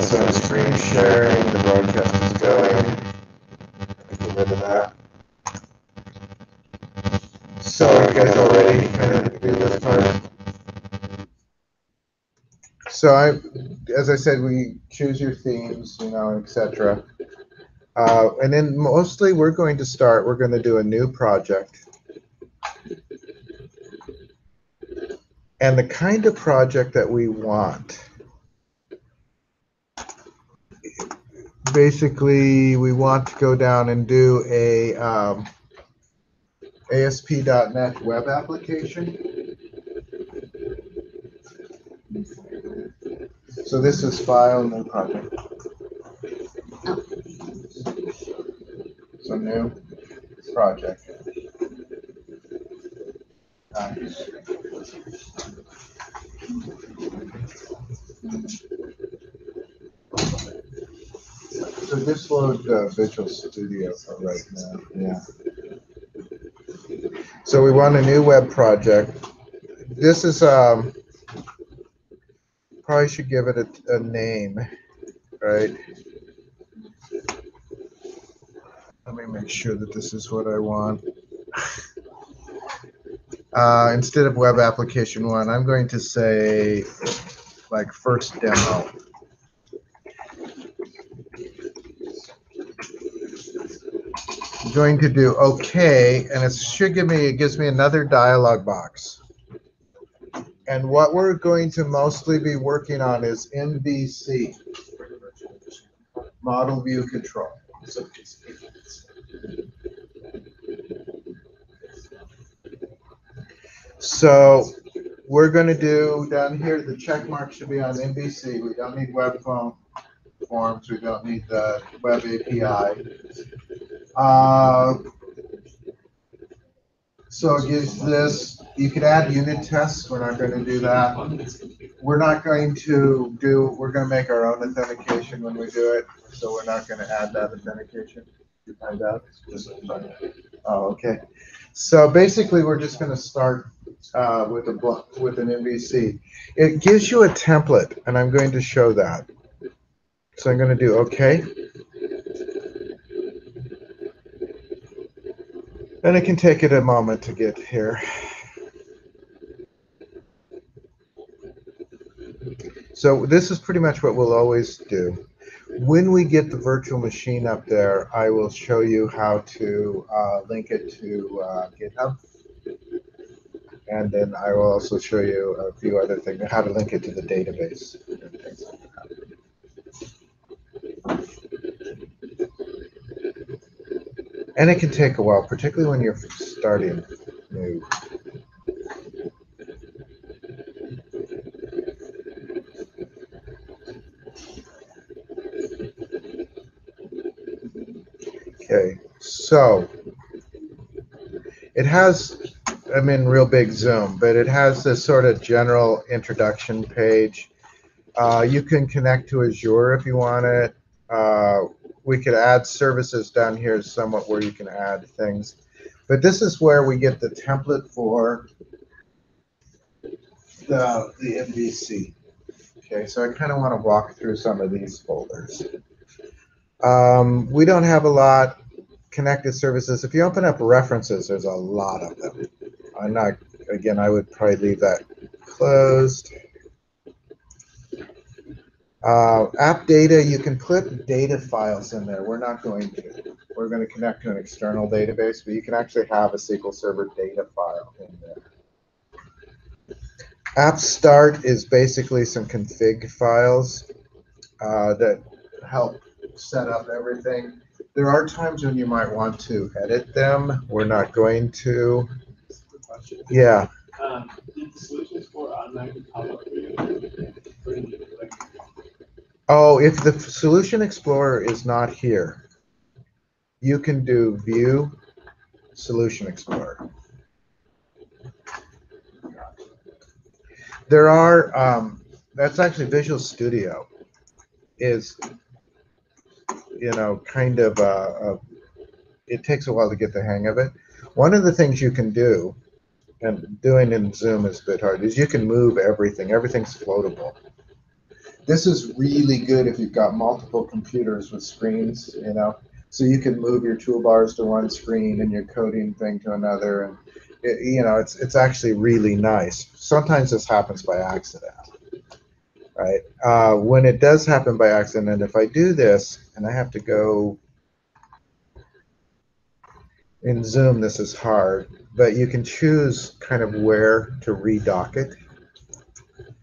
Okay, so I'm screen sharing, the broadcast is going. Get rid of that. So are you guys all ready to kind of do this part? So as I said, we choose your themes, etc. And then mostly we're going to do a new project. And the kind of project that we want, basically we want to go down and do a ASP.NET web application. So this is file, new project. So new project. Nice. So just load Visual Studio for right now. Yeah. So we want a new web project. This is probably should give it a name, right? Let me make sure that this is what I want. Instead of web application 1, I'm going to say like first demo. I'm going to do OK, and it gives me another dialog box. And what we're going to mostly be working on is MVC, Model View Control. So we're going to do down here, the check mark should be on MVC. We don't need web forms. We don't need the web API. So it gives this, you could add unit tests. We're not going to do that. We're going to make our own authentication when we do it. So we're not going to add that authentication. You find out? Oh, okay. So basically, we're just going to start with an MVC. It gives you a template, and I'm going to show that. So I'm going to do OK. And it can take it a moment to get here. So this is pretty much what we'll always do. When we get the virtual machine up there, I will show you how to link it to GitHub. And then I will also show you a few other things, how to link it to the database. And it can take a while, particularly when you're starting new. Okay, so it has, I'm in real big zoom, but it has this sort of general introduction page. You can connect to Azure if you want it. We could add services down here somewhat where you can add things. But this is where we get the template for the MVC. Okay, so I kind of want to walk through some of these folders. We don't have a lot. Connected services. If you open up references, there's a lot of them. I would probably leave that closed. App data, you can put data files in there. We're not going to. We're going to connect to an external database, but you can actually have a SQL Server data file in there. App start is basically some config files that help set up everything. There are times when you might want to edit them. We're not going to. Yeah. Did the solutions for automatically pop up for you? Oh, if the Solution Explorer is not here, you can do View Solution Explorer. There are, that's actually Visual Studio is, kind of, it takes a while to get the hang of it. One of the things you can do, and doing in Zoom is a bit hard, is you can move everything. Everything's floatable. This is really good if you've got multiple computers with screens, you know, so you can move your toolbars to one screen and your coding thing to another, and you know, it's actually really nice. Sometimes this happens by accident, right? When it does happen by accident, if I do this and I have to go in Zoom, this is hard, but you can choose kind of where to redock it.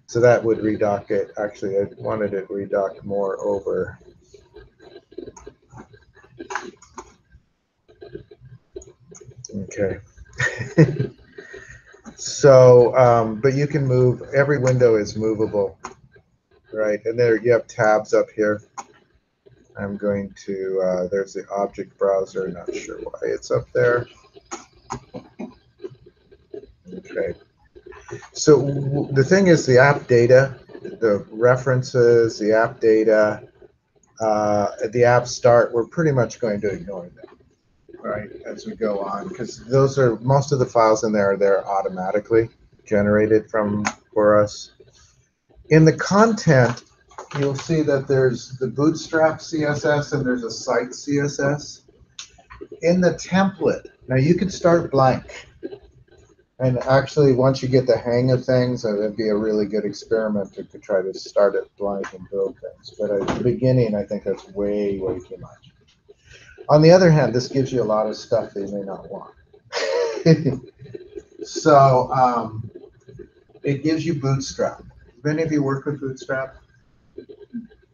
So that would redock it. Actually, I wanted it redocked more over. Okay. So, but you can move, every window is movable, right? And there you have tabs up here. I'm going to, there's the object browser, not sure why it's up there. Okay. So the thing is, the app data, the references, the app data, the app start, we're pretty much going to ignore them, right, as we go on, because those are, most of the files in there are there automatically generated for us. In the content, you'll see that there's the Bootstrap CSS and there's a site CSS. In the template, now you can start blank. And actually, once you get the hang of things, it'd be a really good experiment to try to start it blank and build things. But at the beginning, I think that's way, way too much. On the other hand, this gives you a lot of stuff that you may not want. So it gives you Bootstrap. Have any of you worked with Bootstrap?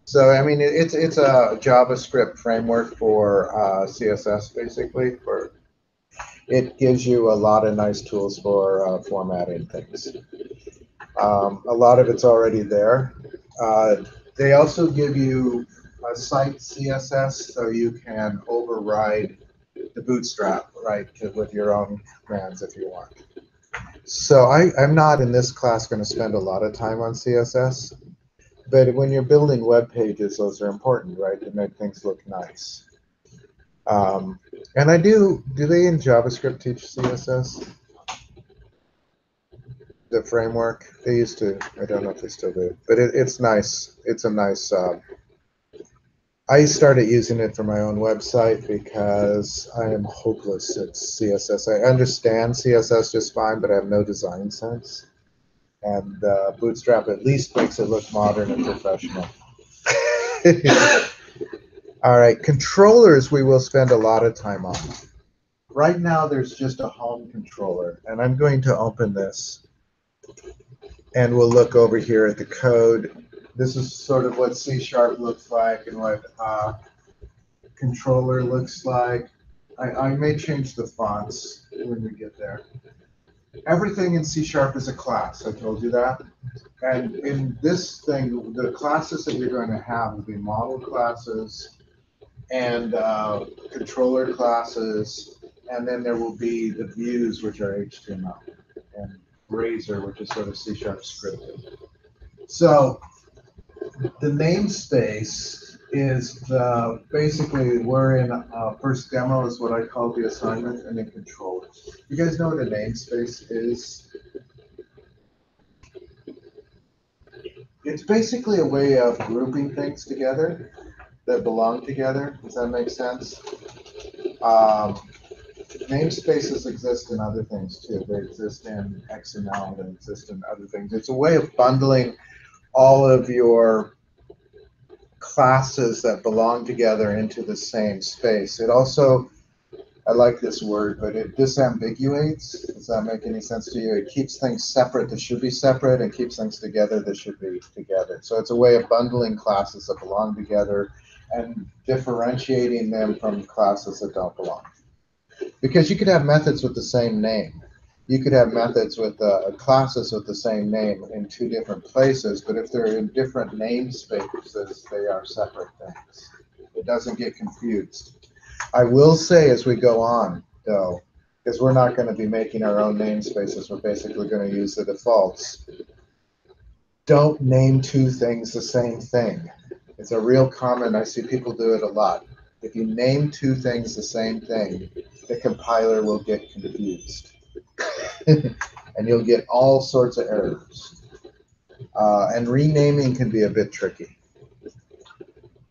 So I mean, it's a JavaScript framework for CSS, basically. It gives you a lot of nice tools for formatting things. A lot of it's already there. They also give you a site CSS, so you can override the Bootstrap, right, with your own commands if you want. So I'm not in this class going to spend a lot of time on CSS, but when you're building web pages, those are important, right, to make things look nice. And do they in JavaScript teach CSS? The framework? They used to, I don't know if they still do, but it's nice. It's a nice, I started using it for my own website because I am hopeless at CSS. I understand CSS just fine, but I have no design sense. And Bootstrap at least makes it look modern and professional. All right, controllers we will spend a lot of time on. Right now there's just a home controller, and I'm going to open this. And we'll look over here at the code. This is sort of what C# looks like and what controller looks like. I may change the fonts when we get there. Everything in C# is a class. I told you that. And in this thing, the classes that you're going to have will be model classes and controller classes, and then there will be the views, which are HTML, and Razor, which is sort of C# scripted. So the namespace is basically we're in first demo is what I call the assignment, and then controllers. You guys know what a namespace is? It's basically a way of grouping things together that belong together. Does that make sense? Namespaces exist in other things too. They exist in XML, they exist in other things. It's a way of bundling all of your classes that belong together into the same space. It also, I like this word, but it disambiguates. Does that make any sense to you? It keeps things separate that should be separate and keeps things together that should be together. So it's a way of bundling classes that belong together and differentiating them from classes that don't belong. Because you could have methods with the same name. You could have methods with classes with the same name in two different places, but if they're in different namespaces, they are separate things. It doesn't get confused. I will say as we go on, though, because we're not going to be making our own namespaces, we're basically going to use the defaults. Don't name two things the same thing. It's a real common, I see people do it a lot. If you name two things the same thing, the compiler will get confused. And you'll get all sorts of errors. And renaming can be a bit tricky.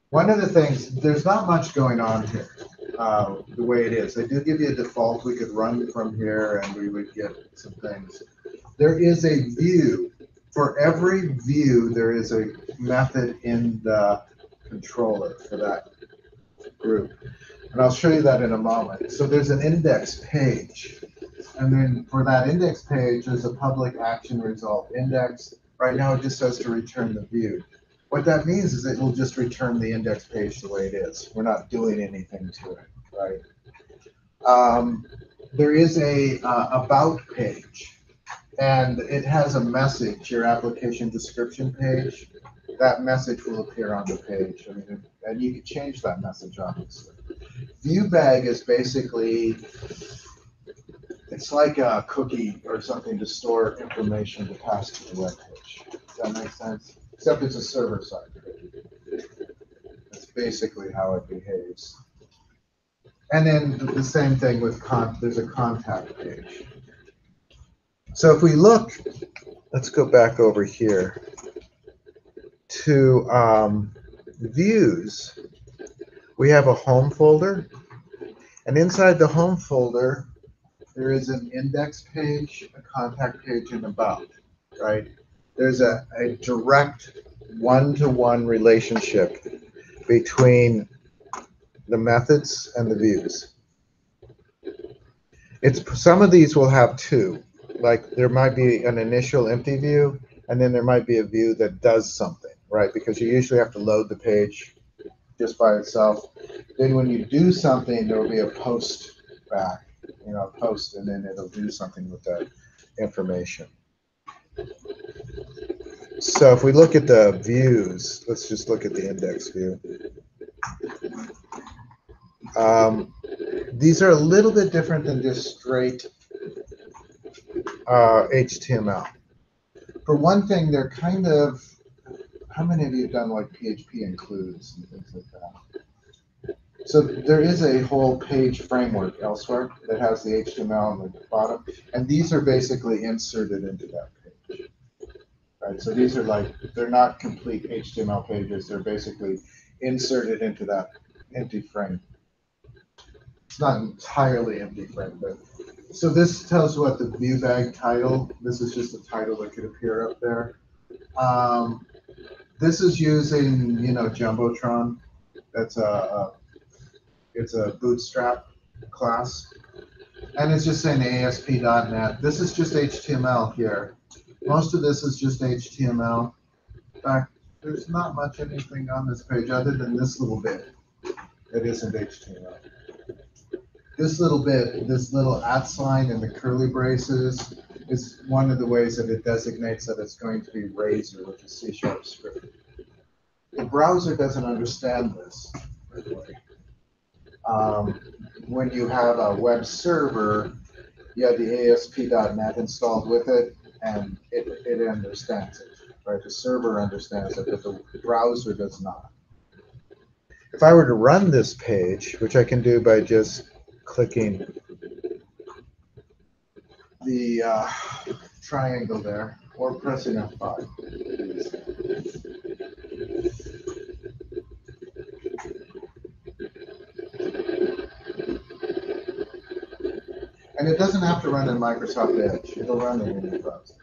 One of the things, there's not much going on here, the way it is. They do give you a default. We could run from here and we would get some things. There is a view. For every view, there is a method in the controller for that group. And I'll show you that in a moment. So there's an index page. And then for that index page, there's a public action result index. Right now, it just says to return the view. What that means is it will just return the index page the way it is. We're not doing anything to it, right? There is a about page, and it has a message, your application description page. That message will appear on the page. I mean, and you can change that message, obviously. View bag is basically, it's like a cookie or something to store information to pass to the web page. Does that make sense? Except it's a server-side page. That's basically how it behaves. And then the same thing with there's a contact page. So if we look, let's go back over here to views. We have a home folder, and inside the home folder, there is an index page, a contact page, and about, right? There's a direct one-to-one relationship between the methods and the views. Some of these will have two. Like there might be an initial empty view, and then there might be a view that does something, right? Because you usually have to load the page just by itself. Then when you do something, there will be a post back, post, and then it'll do something with that information. So if we look at the views, let's just look at the index view. These are a little bit different than just straight HTML. For one thing, they're kind of, how many of you have done like PHP includes and things like that? So there is a whole page framework elsewhere that has the HTML on the bottom, and these are basically inserted into that page. Right, so these are like, they're not complete HTML pages, they're basically inserted into that empty frame. It's not entirely empty frame, but so this tells what the view bag title, this is just a title that could appear up there. This is using, Jumbotron. That's it's a bootstrap class. And it's just saying ASP.NET. This is just HTML here. Most of this is just HTML. In fact, there's not much anything on this page other than this little bit that isn't HTML. This little bit, this little @ sign and the curly braces is one of the ways that it designates that it's going to be Razor, which is C# script. The browser doesn't understand this, by the way. When you have a web server, you have the ASP.NET installed with it, and it understands it, right? The server understands it, but the browser does not. If I were to run this page, which I can do by just clicking the triangle there, or pressing F5. And it doesn't have to run in Microsoft Edge. It'll run in any browser.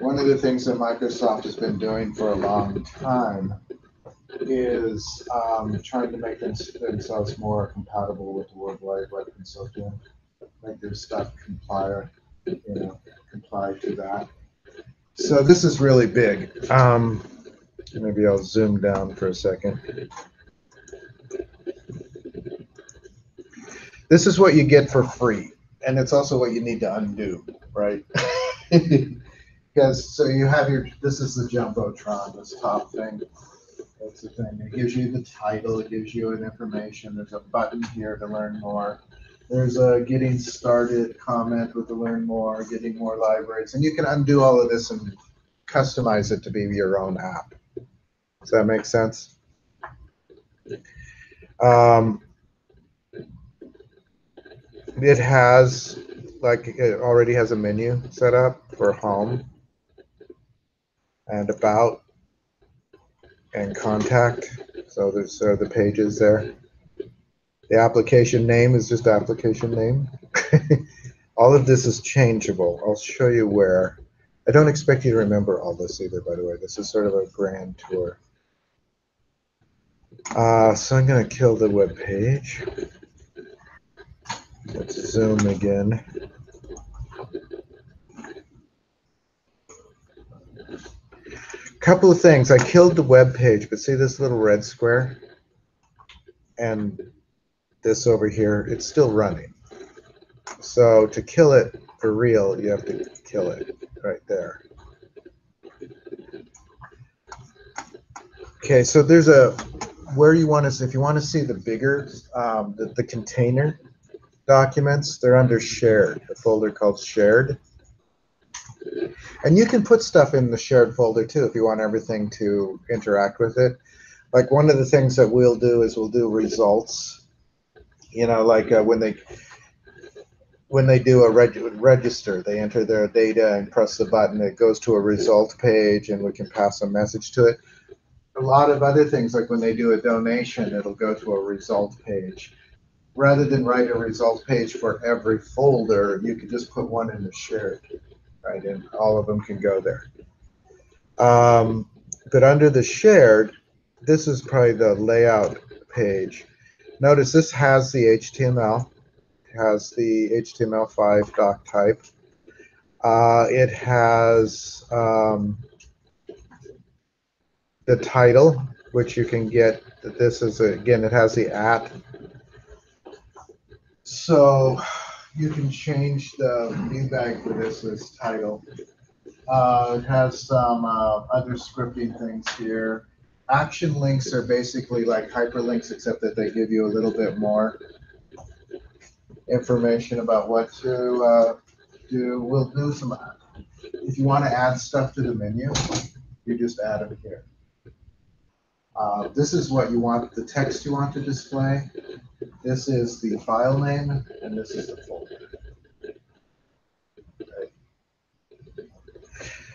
One of the things that Microsoft has been doing for a long time is trying to make themselves more compatible with the World Wide Web Consortium, make their stuff comply to that. So this is really big. Maybe I'll zoom down for a second. This is what you get for free, and it's also what you need to undo, right? Because so you have this is the Jumbotron, this top thing. That's the thing. It gives you the title, it gives you an information. There's a button here to learn more. There's a getting started comment with the learn more, getting more libraries, and you can undo all of this and customize it to be your own app. Does that make sense? It has like it already has a menu set up for home and about and contact. So there's the pages there. The application name is just application name. All of this is changeable. I'll show you where. I don't expect you to remember all this either, by the way. This is sort of a grand tour. So I'm going to kill the web page. Let's zoom again. Couple of things. I killed the web page, but see this little red square? And this over here, it's still running. So to kill it for real, you have to kill it right there. Okay, so there's a where you want to, if you want to see the bigger, the container documents, they're under shared, a folder called shared. And you can put stuff in the shared folder too if you want everything to interact with it. Like one of the things that we'll do is we'll do results. You know, like when they do a register, they enter their data and press the button, it goes to a result page and we can pass a message to it. A lot of other things, like when they do a donation, it'll go to a result page. Rather than write a result page for every folder, you can just put one in the shared, right? And all of them can go there. But under the shared, this is probably the layout page. Notice this has the HTML. It has the HTML5 doc type. It has the title, which you can get. This is, again, it has the @ so you can change the view bag for this as title. It has some other scripting things here. Action links are basically like hyperlinks, except that they give you a little bit more information about what to do. We'll do some, if you want to add stuff to the menu, you just add it here. This is what you want, the text you want to display. This is the file name, and this is the folder. Okay.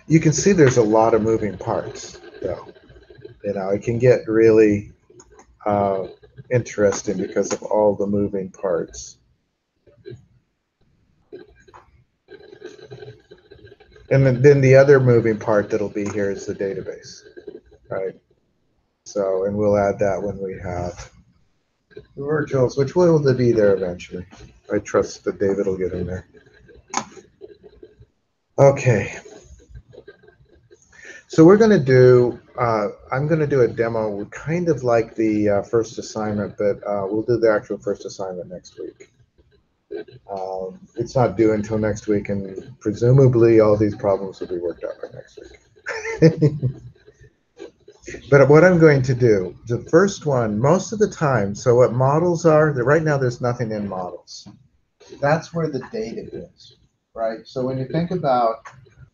You can see there's a lot of moving parts, though. You know, it can get really interesting because of all the moving parts. And then the other moving part that'll be here is the database, right? So, and we'll add that when we have the virtuals, which will be there eventually. I trust that David will get in there. Okay. So we're going to do, I'm going to do a demo kind of like the first assignment, but we'll do the actual first assignment next week. It's not due until next week, and presumably all these problems will be worked out by next week. But what I'm going to do, the first one, most of the time, so what models are, right now there's nothing in models. That's where the data is, right? So when you think about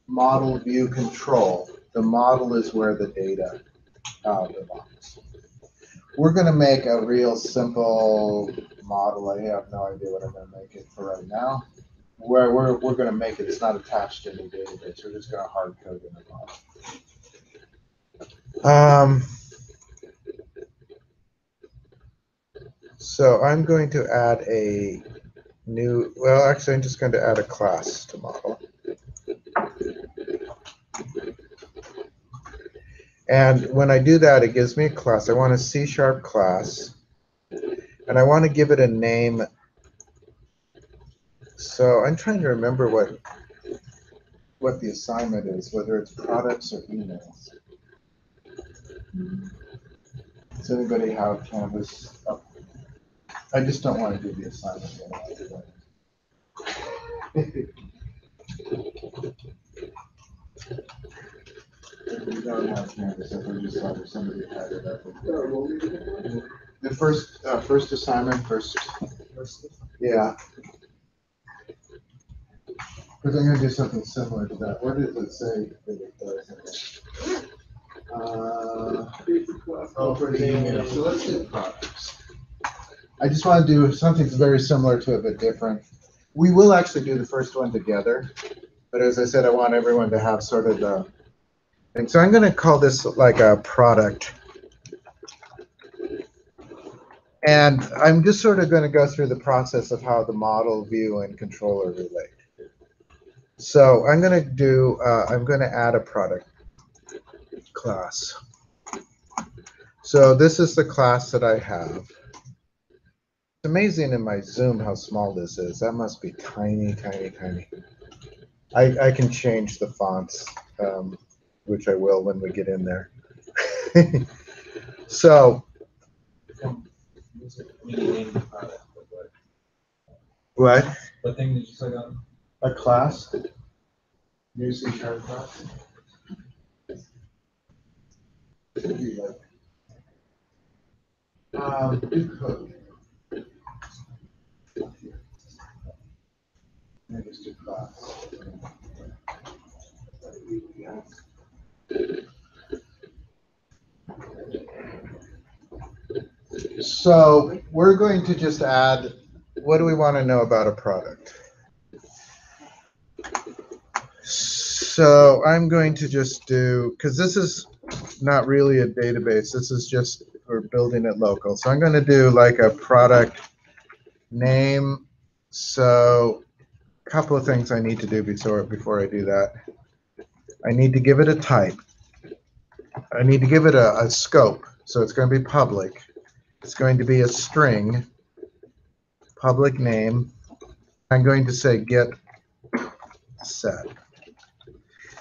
model view control, the model is where the data belongs. We're going to make a real simple model. I have no idea what I'm going to make it for right now. Where we're going to make it, it's not attached to any database. We're just going to hard code in the model. So I'm going to add a new, well, actually, I'm just going to add a class to model. And when I do that, it gives me a class. I want a C# class, and I want to give it a name. So I'm trying to remember what the assignment is, whether it's products or emails. Does anybody have Canvas up? I just don't want to do the assignment anyway. We don't have Canvas, if we just thought somebody had it up. The first assignment, yeah. Because I'm going to do something similar to that. What does it say that it does? For the email. So let's do products. I just want to do something very similar to it, but different. We will actually do the first one together, but as I said, I want everyone to have sort of the thing. So I'm going to call this like a product. And I'm just sort of going to go through the process of how the model, view, and controller relate. So I'm going to add a product class. So this is the class that I have. It's amazing in my Zoom how small this is. That must be tiny, tiny, tiny. I can change the fonts, which I will when we get in there. So, what? What thing did you say on? A class? New C# class? Do code. Just do class. So we're going to just add, what do we want to know about a product? So I'm going to just do, because this is not really a database, this is just, we're building it local. So I'm going to do like a product name. So a couple of things I need to do before I do that. I need to give it a type. I need to give it a scope. So it's going to be public. It's going to be a string, public name. I'm going to say get set.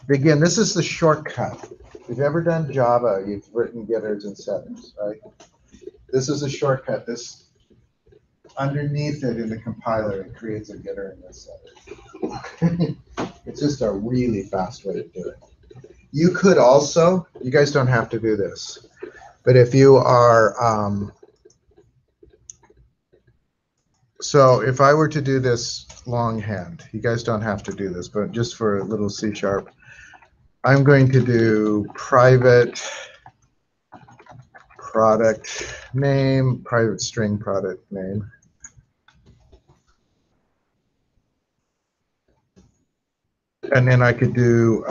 Again, this is the shortcut. If you've ever done Java, you've written getters and setters, right? This is a shortcut. This underneath it in the compiler, it creates a getter and a setter. It's just a really fast way to do it. You could also, you guys don't have to do this, but if you are, so if I were to do this longhand, you guys don't have to do this, but just for a little C#, I'm going to do private product name, private string product name. And then I could do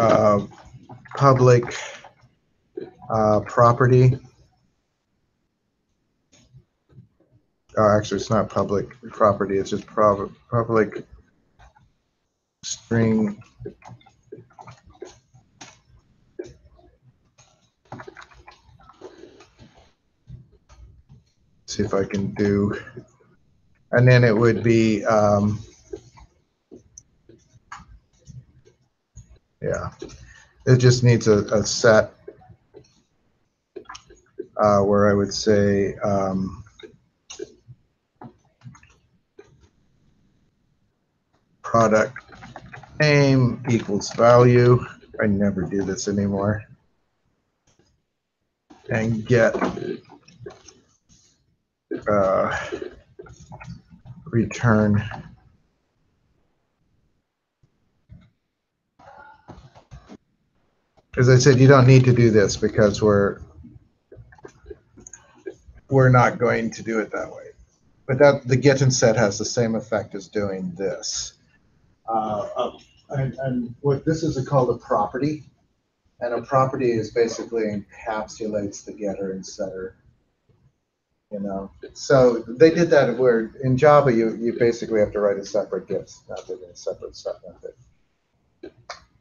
public property. Actually, it's not public property, it's just public string see if I can do, and then it would be, yeah, it just needs a set where I would say, product name equals value. I never do this anymore. And get return as I said, you don't need to do this because we're not going to do it that way. But that the get and set has the same effect as doing this. And what this is called a property, and a property is basically encapsulates the getter and setter. You know, so they did that where in Java you basically have to write a separate get method and a separate set method,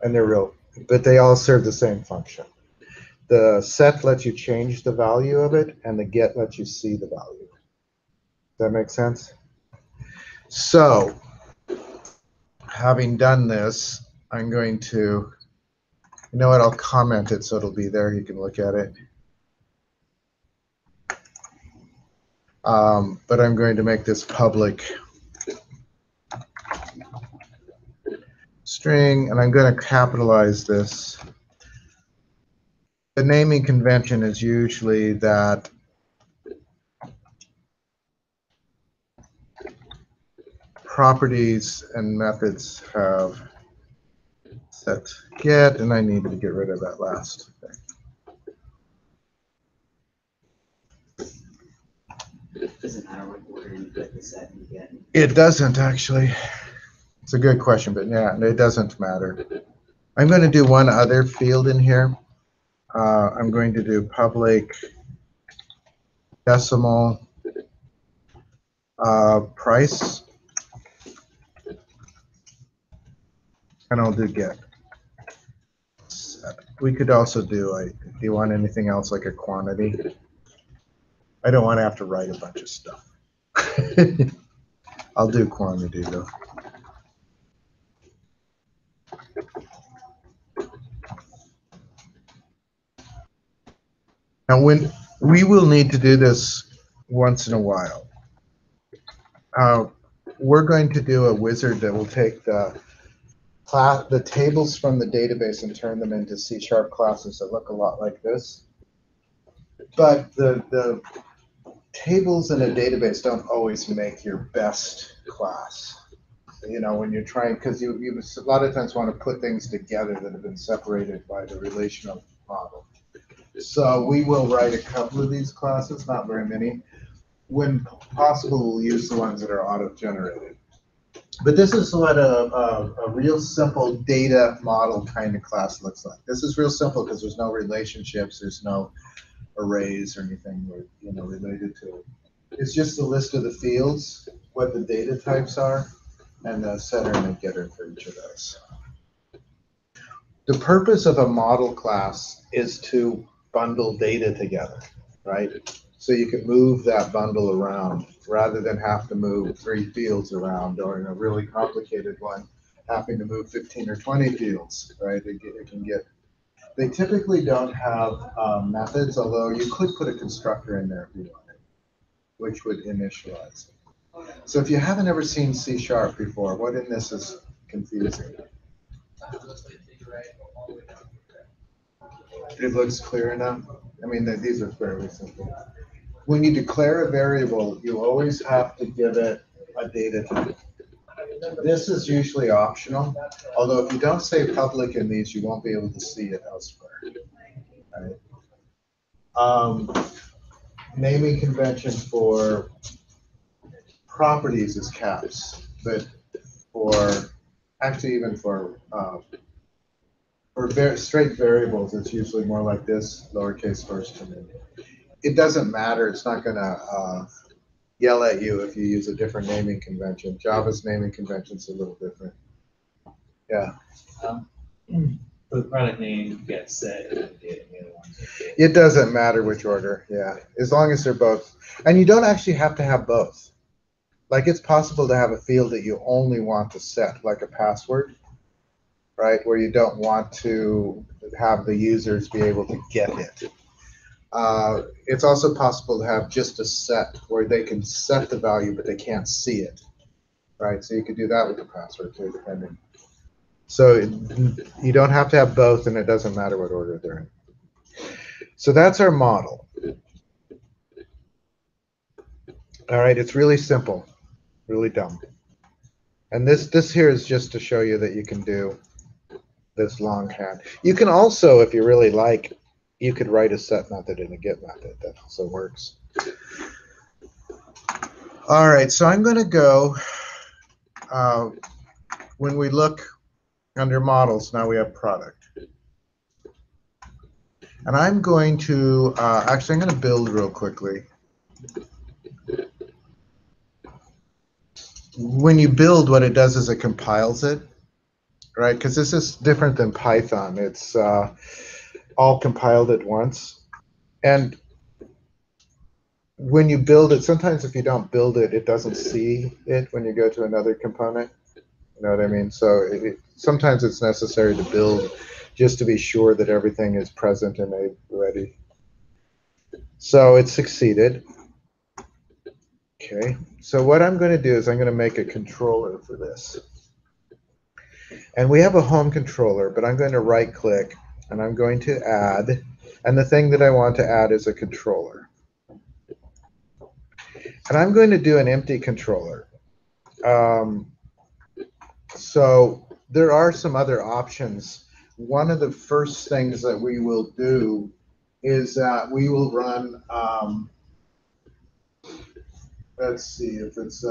and they're real, but they all serve the same function. The set lets you change the value of it, and the get lets you see the value. Does that make sense? So, having done this, I'm going to, you know what, I'll comment it so it'll be there. You can look at it. But I'm going to make this public string, and I'm going to capitalize this. The naming convention is usually that properties and methods have set get, and I need to get rid of that last thing. Doesn't matter what order you put the set and get. It doesn't actually. It's a good question, but yeah, it doesn't matter. I'm going to do one other field in here. I'm going to do public decimal price, and I'll do get. We could also do like, do you want anything else like a quantity? I don't want to have to write a bunch of stuff. I'll do quantity though. Now, when we will need to do this once in a while, we're going to do a wizard that will take the tables from the database and turn them into C# classes that look a lot like this. But the tables in a database don't always make your best class. You know, when you're trying, because you a lot of times want to put things together that have been separated by the relational model. So we will write a couple of these classes, not very many. When possible, we'll use the ones that are auto-generated. But this is what a real simple data model kind of class looks like. This is real simple because there's no relationships, there's no arrays or anything related to it. It's just a list of the fields, what the data types are, and the setter and the getter for each of those. The purpose of a model class is to bundle data together, right? So you can move that bundle around rather than have to move 3 fields around, or in a really complicated one, having to move 15 or 20 fields, right? They typically don't have methods, although you could put a constructor in there if you wanted, which would initialize it. So if you haven't ever seen C# before, what in this is confusing? It looks clear enough? I mean, these are fairly simple. When you declare a variable, you always have to give it a data type. This is usually optional, although if you don't say public in these, you won't be able to see it elsewhere. Right? Naming convention for properties is caps, but even for straight variables, it's usually more like this, lowercase first and then. It doesn't matter. It's not going to yell at you if you use a different naming convention. Java's naming convention is a little different. Yeah. For the product name gets set and the other ones. It doesn't matter which order. Yeah, as long as they're both, and you don't actually have to have both. Like it's possible to have a field that you only want to set, like a password, right, where you don't want to have the users be able to get it. It's also possible to have just a set where they can set the value, but they can't see it, right? So you could do that with the password too, depending. So you don't have to have both, and it doesn't matter what order they're in. So that's our model. All right, it's really simple, really dumb. And this here is just to show you that you can do this longhand. You can also, if you really like, you could write a set method and a get method. That also works. All right, so I'm going to go, when we look under models, now we have product. And I'm going to, actually, I'm going to build real quickly. When you build, what it does is it compiles it, right? Because this is different than Python. It's all compiled at once. And when you build it, sometimes if you don't build it, it doesn't see it when you go to another component. You know what I mean? So sometimes it's necessary to build just to be sure that everything is present and ready. So it succeeded. Okay, so what I'm going to do is I'm going to make a controller for this. And we have a home controller, but I'm going to right click and I'm going to add, and the thing that I want to add is a controller. And I'm going to do an empty controller. So there are some other options. One of the first things that we will do is that we will run, let's see if it's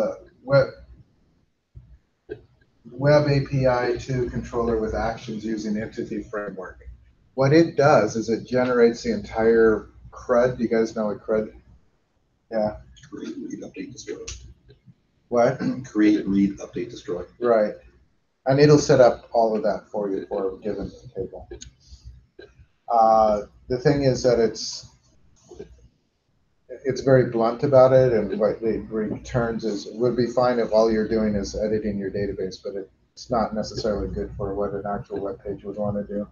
Web API 2 controller with actions using entity framework. What it does is it generates the entire CRUD. Do you guys know what CRUD? Yeah. Create, read, update, destroy. What? Create, read, update, destroy. Right. And it'll set up all of that for you for a given table. The thing is that it's very blunt about it, and what it returns would be fine if all you're doing is editing your database, but it's not necessarily good for what an actual web page would want to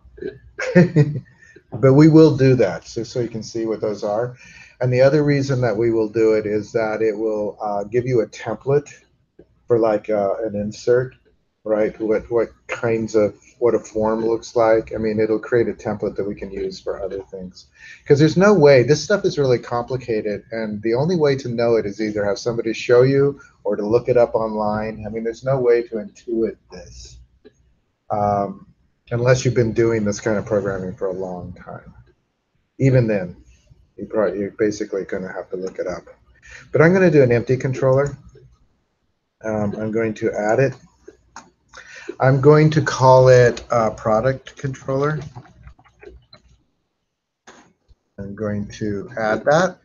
do. But we will do that, so you can see what those are. And the other reason that we will do it is that it will give you a template for like an insert, right? What a form looks like. I mean, it'll create a template that we can use for other things. Because there's no way, this stuff is really complicated, and the only way to know it is either have somebody show you or to look it up online. I mean, there's no way to intuit this unless you've been doing this kind of programming for a long time. Even then, you're basically going to have to look it up. But I'm going to do an empty controller. I'm going to add it. I'm going to call it product controller. I'm going to add that.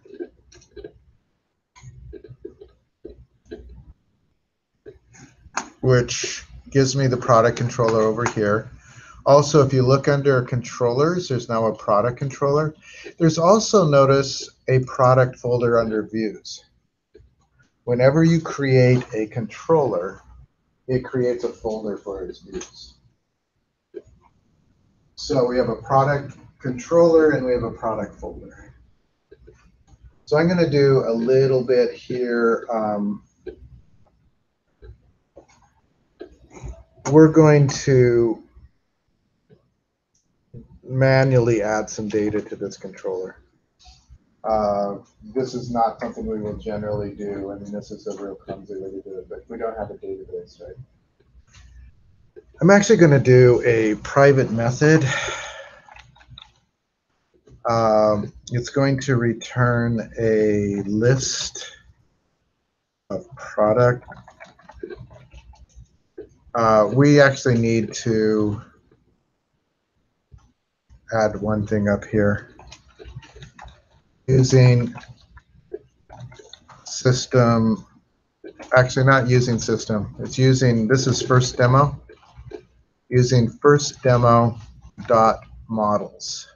Which gives me the product controller over here. Also, if you look under controllers, there's now a product controller. There's also, notice, a product folder under views. Whenever you create a controller, it creates a folder for its views. So we have a product controller and we have a product folder. So I'm going to do a little bit here. We're going to manually add some data to this controller. This is not something we will generally do. I mean, this is a real clumsy way to do it, but we don't have a database, right? I'm actually going to do a private method. It's going to return a list of product. We actually need to add one thing up here. Using system, actually not using system, it's using, this is first demo, using first demo dot models.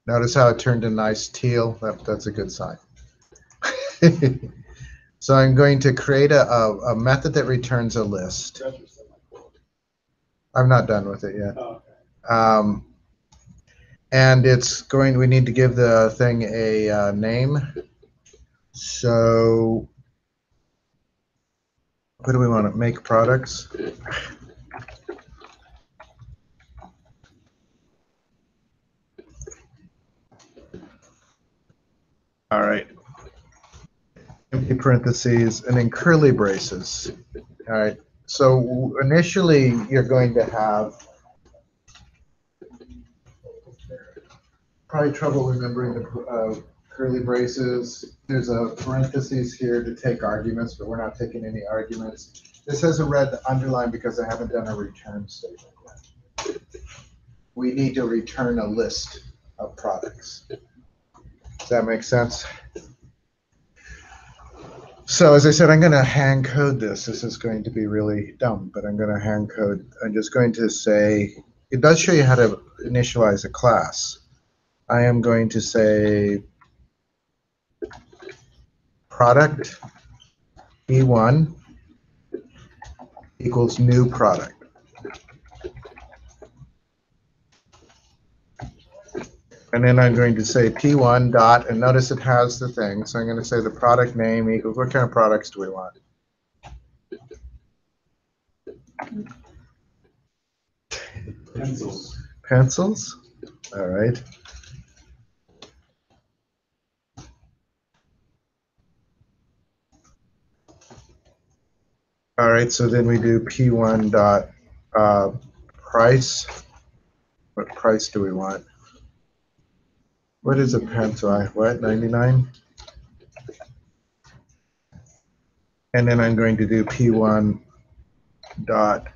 Notice how it turned a nice teal. That's a good sign. So I'm going to create a method that returns a list. I'm not done with it yet. Oh, okay. And we need to give the thing a name. So what do we want to make products? All right. Empty parentheses and then curly braces. All right. So initially you're going to have probably trouble remembering the curly braces. There's a parentheses here to take arguments, but we're not taking any arguments. This has a red underline because I haven't done a return statement yet. We need to return a list of products. Does that make sense? So as I said, I'm going to hand code this. This is going to be really dumb, but I'm going to hand code. I'm just going to say, it does show you how to initialize a class. I am going to say product P1 equals new product. And then I'm going to say P1 dot, and notice it has the thing. So I'm going to say the product name equals, what kind of products do we want? Pencils. Pencils? All right. All right, so then we do P1 dot price. What price do we want? What is a pencil? What, 99? And then I'm going to do P1 dot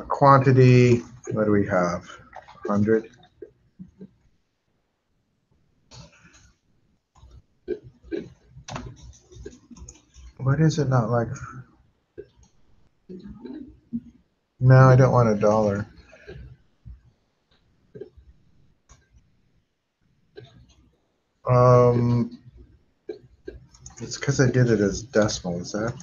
quantity. What do we have? 100. What is it not like? No, I don't want $1. It's because I did it as decimal. Is that?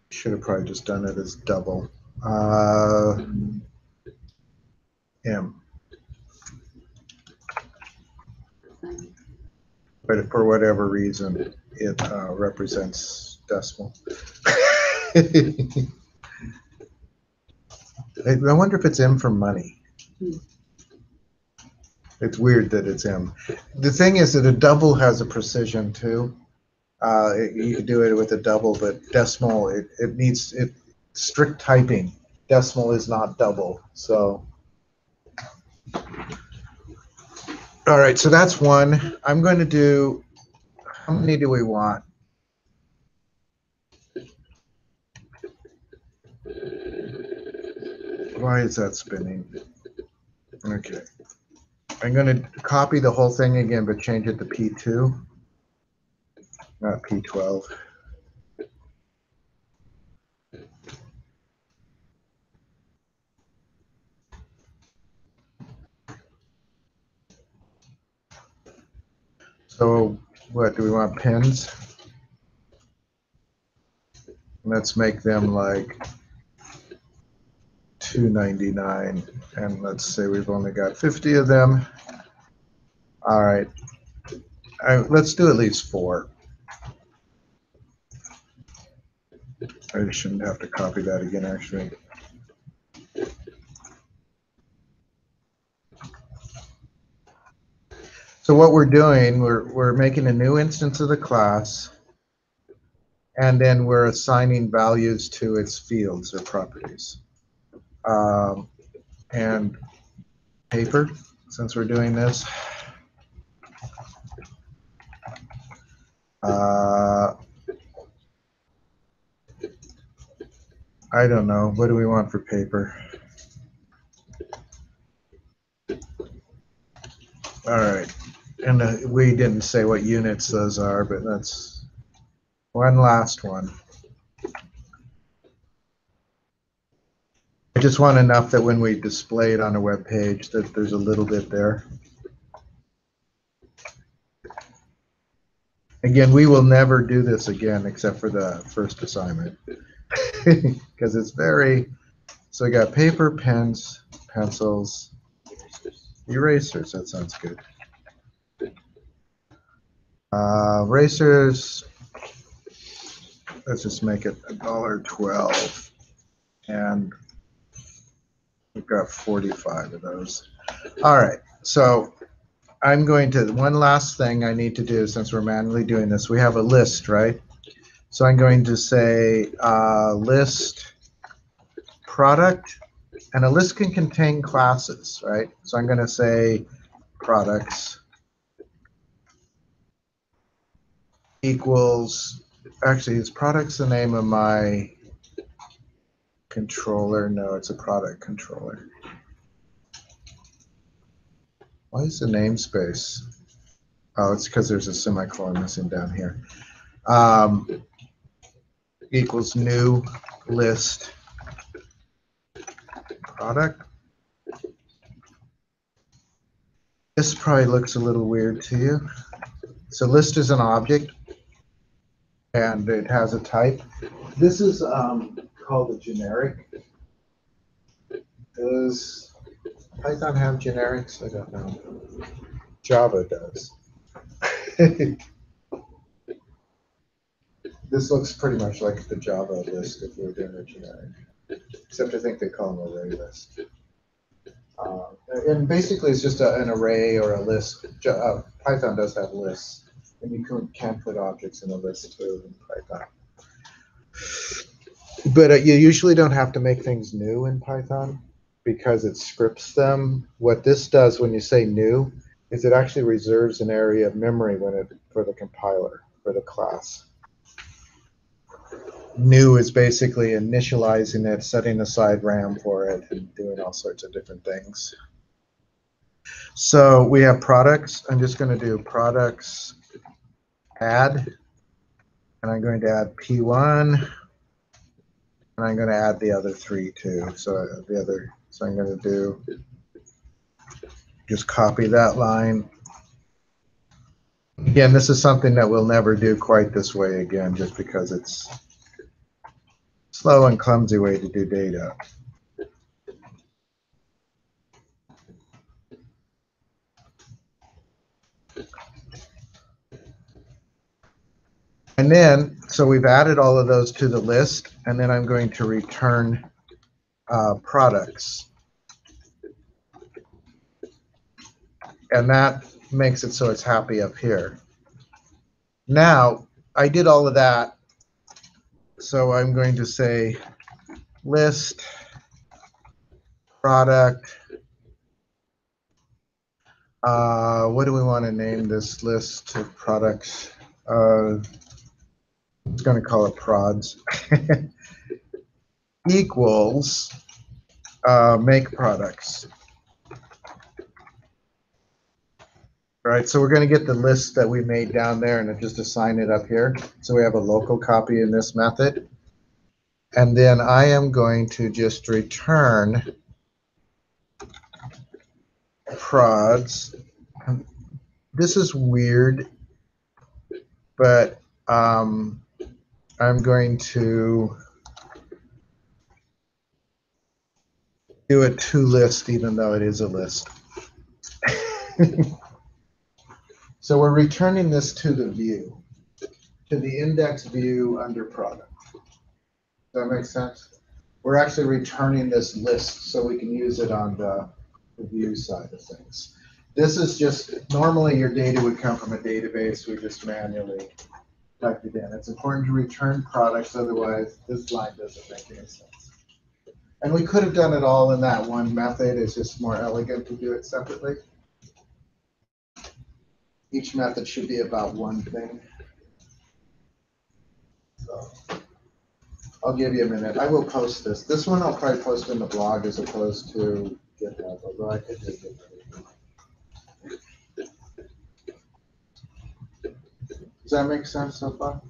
Should have probably just done it as double. M. But for whatever reason, it represents decimal. I wonder if it's M for money. It's weird that it's M. The thing is that a double has a precision too. You can do it with a double, but decimal, it needs strict typing. Decimal is not double. So, all right, so that's one. I'm going to do, how many do we want? Why is that spinning? Okay. I'm going to copy the whole thing again, but change it to P2, not P12. So what, do we want pins? Let's make them like $2.99, and let's say we've only got 50 of them. All right, let's do at least 4. I shouldn't have to copy that again, actually. So what we're doing, we're making a new instance of the class, and then we're assigning values to its fields or properties. And paper, since we're doing this. I don't know. What do we want for paper? All right. And we didn't say what units those are, but that's one last one. I just want enough that when we display it on a web page that there's a little bit there. Again, we will never do this again except for the first assignment because it's very, so we got paper, pens, pencils, erasers. That sounds good. Erasers, let's just make it $1.12, and we've got 45 of those. All right, so I'm going to, one last thing I need to do since we're manually doing this, we have a list, right? So I'm going to say list product, and a list can contain classes, right? So I'm going to say products equals, actually is products the name of my controller? No, it's a product controller. Why is the namespace? Oh, it's because there's a semicolon missing down here. Equals new list product. This probably looks a little weird to you. So list is an object, and it has a type. This is called a generic. Does Python have generics? I don't know. Java does. This looks pretty much like the Java list if we were doing a generic, except I think they call them array list. And basically it's just an array or a list. Python does have lists, and you can put objects in a list too in Python. But you usually don't have to make things new in Python because it scripts them. What this does when you say new is it actually reserves an area of memory for the compiler, for the class. New is basically initializing it, setting aside RAM for it, and doing all sorts of different things. So we have products. I'm just going to do products add, and I'm going to add P1, and I'm going to add the other three too. So I'm going to do just copy that line. Again, this is something that we'll never do quite this way again, just because it's slow and clumsy way to do data. And then, so we've added all of those to the list, and then I'm going to return products. And that makes it so it's happy up here. Now, I did all of that, so I'm going to say list product. What do we want to name this list of products? It's going to call it prods. Equals make products. All right, so we're going to get the list that we made down there and just assign it up here. So we have a local copy in this method. And then I am going to just return prods. This is weird, but I'm going to do a toList even though it is a list. So we're returning this to the view, to the index view under product. Does that make sense? We're actually returning this list so we can use it on the view side of things. This is just, normally your data would come from a database. We just manually typed it in. It's important to return products, otherwise this line doesn't make any sense. And we could have done it all in that one method. It's just more elegant to do it separately. Each method should be about one thing. So I'll give you a minute. I will post this. This one I'll probably post in the blog as opposed to GitHub, although I could do GitHub. Does that make sense so far?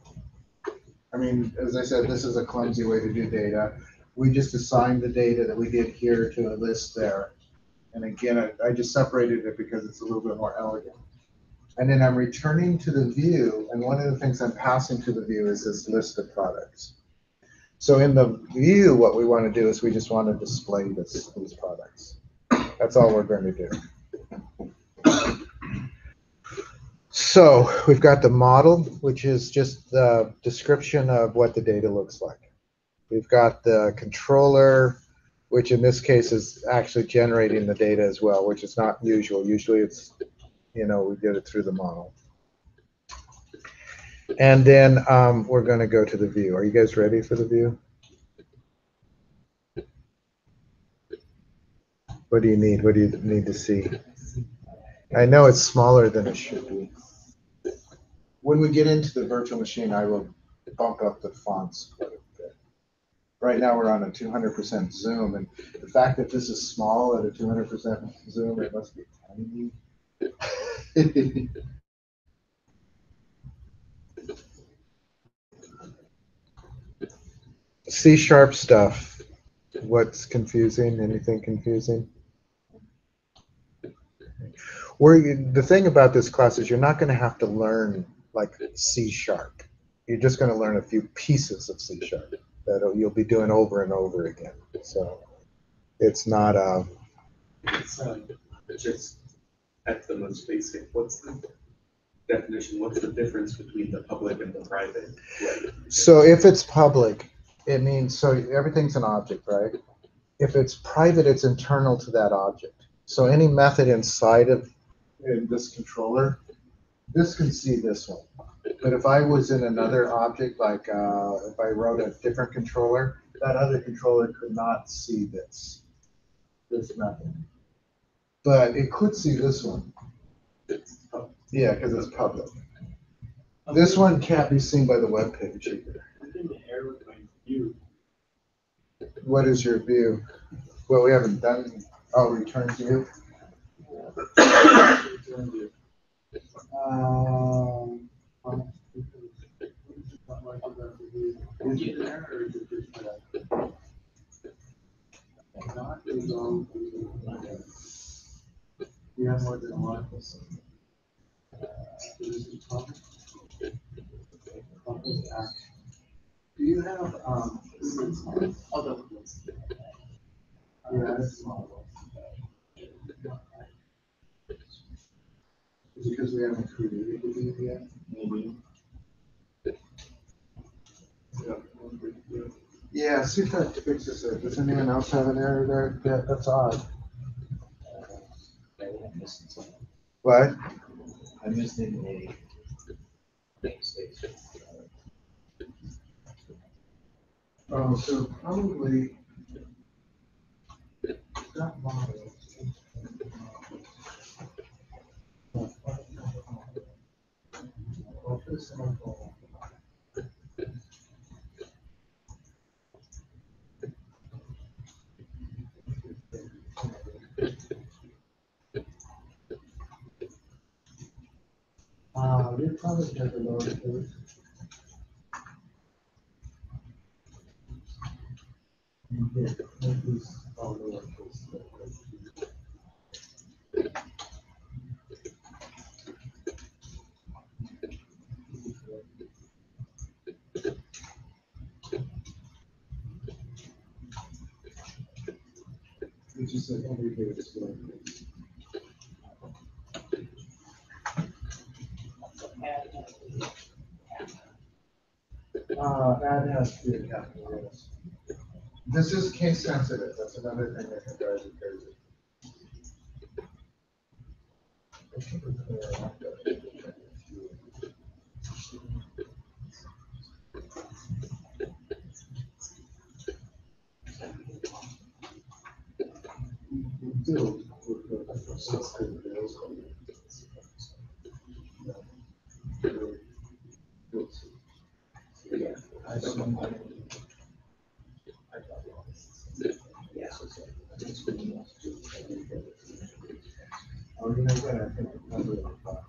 I mean, as I said, this is a clumsy way to do data. We just assigned the data that we did here to a list there. And again, I just separated it because it's a little bit more elegant. And then I'm returning to the view, and one of the things I'm passing to the view is this list of products. So in the view, what we want to do is we just want to display these products. That's all we're going to do. So we've got the model, which is just the description of what the data looks like. We've got the controller, which in this case is actually generating the data as well, which is not usual. Usually it's, we did it through the model. And then we're going to go to the view. Are you guys ready for the view? What do you need? What do you need to see? I know it's smaller than it should be. When we get into the virtual machine, I will bump up the fonts quite a bit. Right now we're on a 200% zoom, and the fact that this is small at a 200% zoom, it must be tiny. C# stuff. What's confusing? Anything confusing? The thing about this class is you're not going to have to learn like C#. You're just going to learn a few pieces of C# that you'll be doing over and over again. So it's not just at the most basic. What's the definition? What's the difference between the public and the private? So if it's public, it means, so everything's an object, right? If it's private, it's internal to that object. So any method inside of this controller, this can see this one. But if I was in another object, like if I wrote a different controller, that other controller could not see this method. But it could see this one. Yeah, because it's public. This one can't be seen by the web page either. I'm getting an error with my view. What is your view? Well, we haven't done, oh, return view. Is it there or is it just not? You have more than one. This is public. Public action. Do you have, other ones? Yeah, that's small. Is it because we haven't created the view yet? Maybe. Yeah, see if that fixes it. Does anyone else have an error there? Yeah, that's odd. I'm missing something. What? I'm missing a namespace. Oh, so probably that model. You probably have a lower case. It's just like everyday display. Add has to be a capital, yes. This is case sensitive. That's another thing that can drive you crazy. Oh, you know what? I think it's probably on top.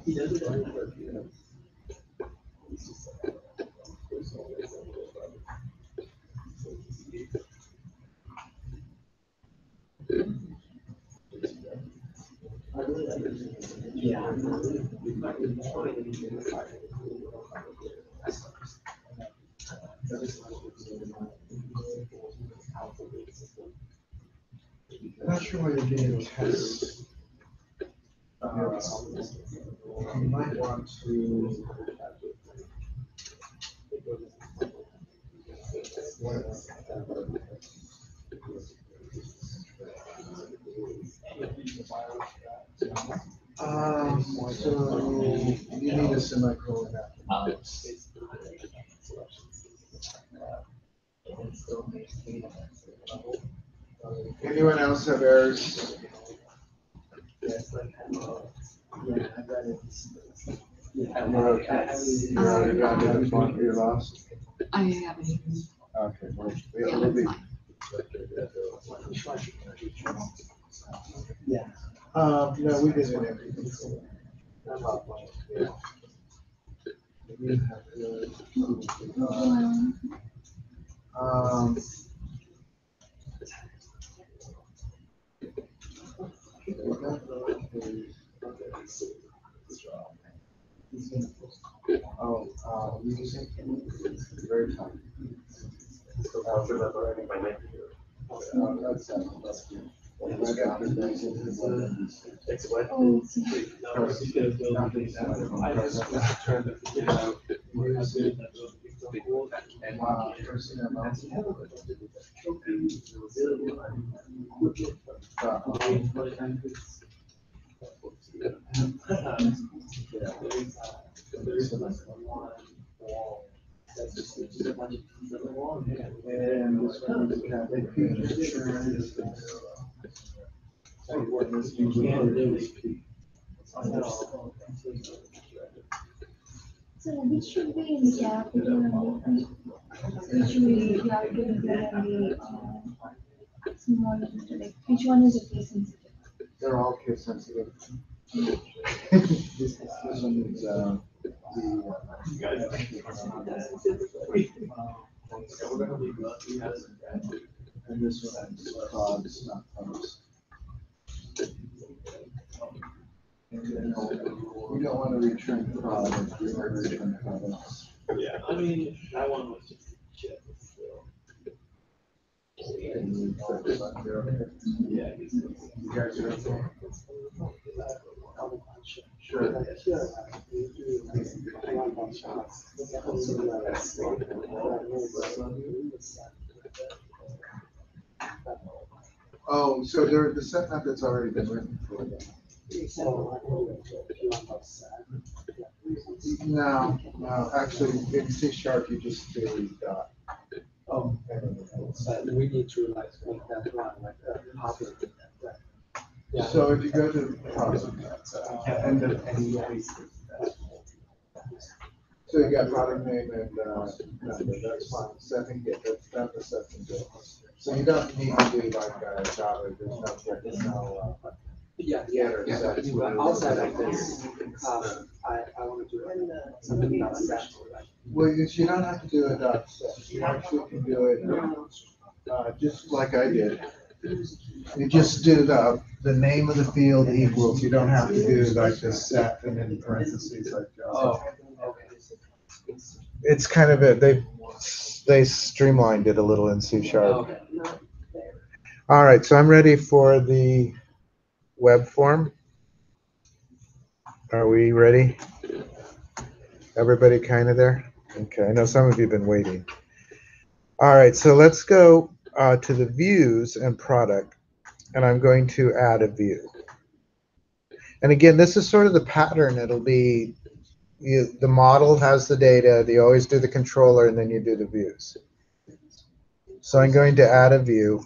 He does it on yeah. That's really the test. You might want to. So you need a semicolon after. Anyone else have errors? You're lost? I haven't even. Okay, well, Yeah, it'll be. that's fine. Yeah. No, we didn't have anything. Using very time. So I'll remember writing my name. That's good. It's what? Oh, No, you could build these. I just was trying to figure out where I did that. Wow. And this one is Catholic insurance. so which should be in the capital and which we have to include in the small letter, like which one is the case sensitive? They're all case sensitive. This one is, and this one is COGS, not COGS. And then we don't want to return product, we want to return products. Yeah, I mean, that one was just shit. Still. Yeah. You guys are okay? Sure. Oh, so there, the set method's already been written for them. No, no, actually, in C# you just do dot. Oh, we need to like make that one like public. Yeah. So if you go to product, And the, so you got product name and, number, that's fine, second get, that's not the second get. So you don't need to do like a Java, there's no, yeah, getter, yeah. set. But outside of this, I want to do something about that. Well, you don't have to do a dot set, you actually can do it, just like I did. You just do the name of the field equals, you don't have to do like the set and then parentheses like Java. Oh, okay. It's kind of they streamlined it a little in C#. Okay. All right, so I'm ready for the web form. Are we ready? Everybody kind of there? Okay, I know some of you have been waiting. All right, so let's go to the views and product, and I'm going to add a view. And again, this is sort of the pattern. It'll be the model has the data, you always do the controller, and then you do the views. So I'm going to add a view.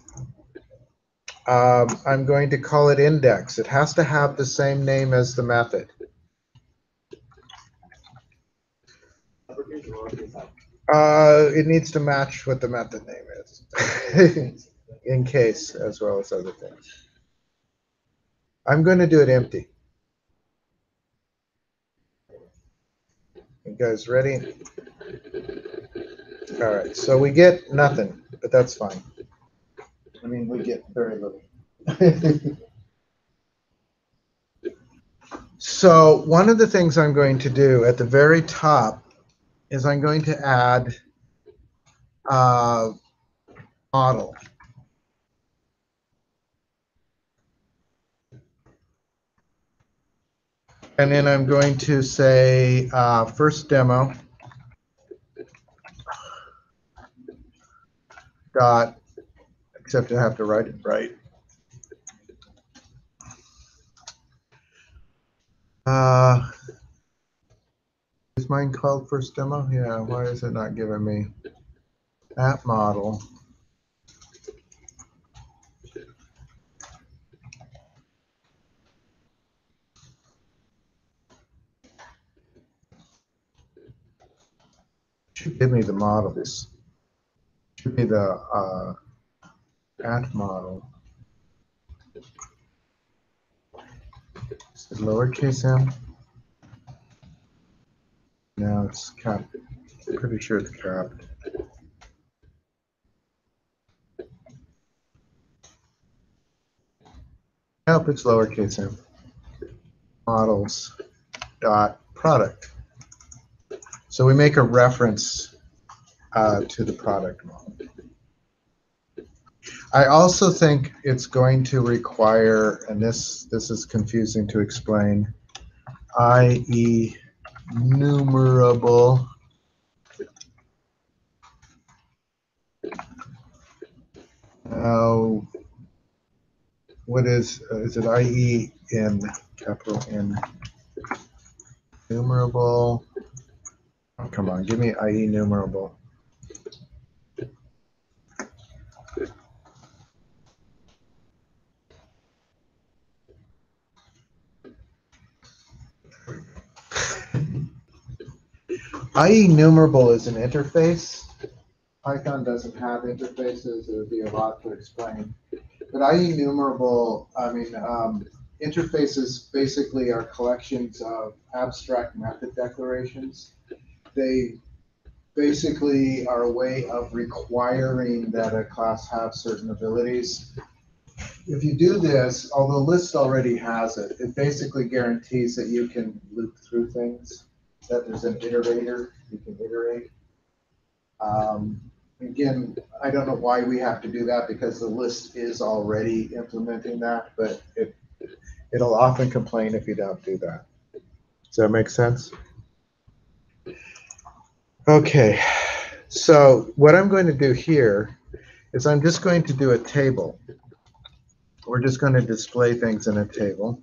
I'm going to call it index. It has to have the same name as the method. It needs to match what the method name is, in case, as well as other things. I'm going to do it empty. You guys ready? All right, so we get nothing, but that's fine. I mean, we get very little. So one of the things I'm going to do at the very top is I'm going to add a model. And then I'm going to say first demo dot, except I have to write it right. Is mine called first demo? Yeah, why is it not giving me that model? Should give me the models. Should be the at model. Is it lowercase m? No, it's capped. I'm pretty sure it's capped. Nope, it's lowercase m. Models dot product. So we make a reference to the product model. I also think it's going to require, and this is confusing to explain, i.e. numerable what is it i.e. in capital N numerable? Oh, come on, give me i.e. numerable. IE numerable is an interface. Python doesn't have interfaces. It would be a lot to explain. But IE numerable, I mean, interfaces basically are collections of abstract method declarations. They basically are a way of requiring that a class have certain abilities. If you do this, although list already has it, it basically guarantees that you can loop through things, that there's an iterator, you can iterate. Again, I don't know why we have to do that because the list is already implementing that, but it'll often complain if you don't do that. Does that make sense? Okay, so what I'm going to do here is I'm just going to do a table. We're just going to display things in a table.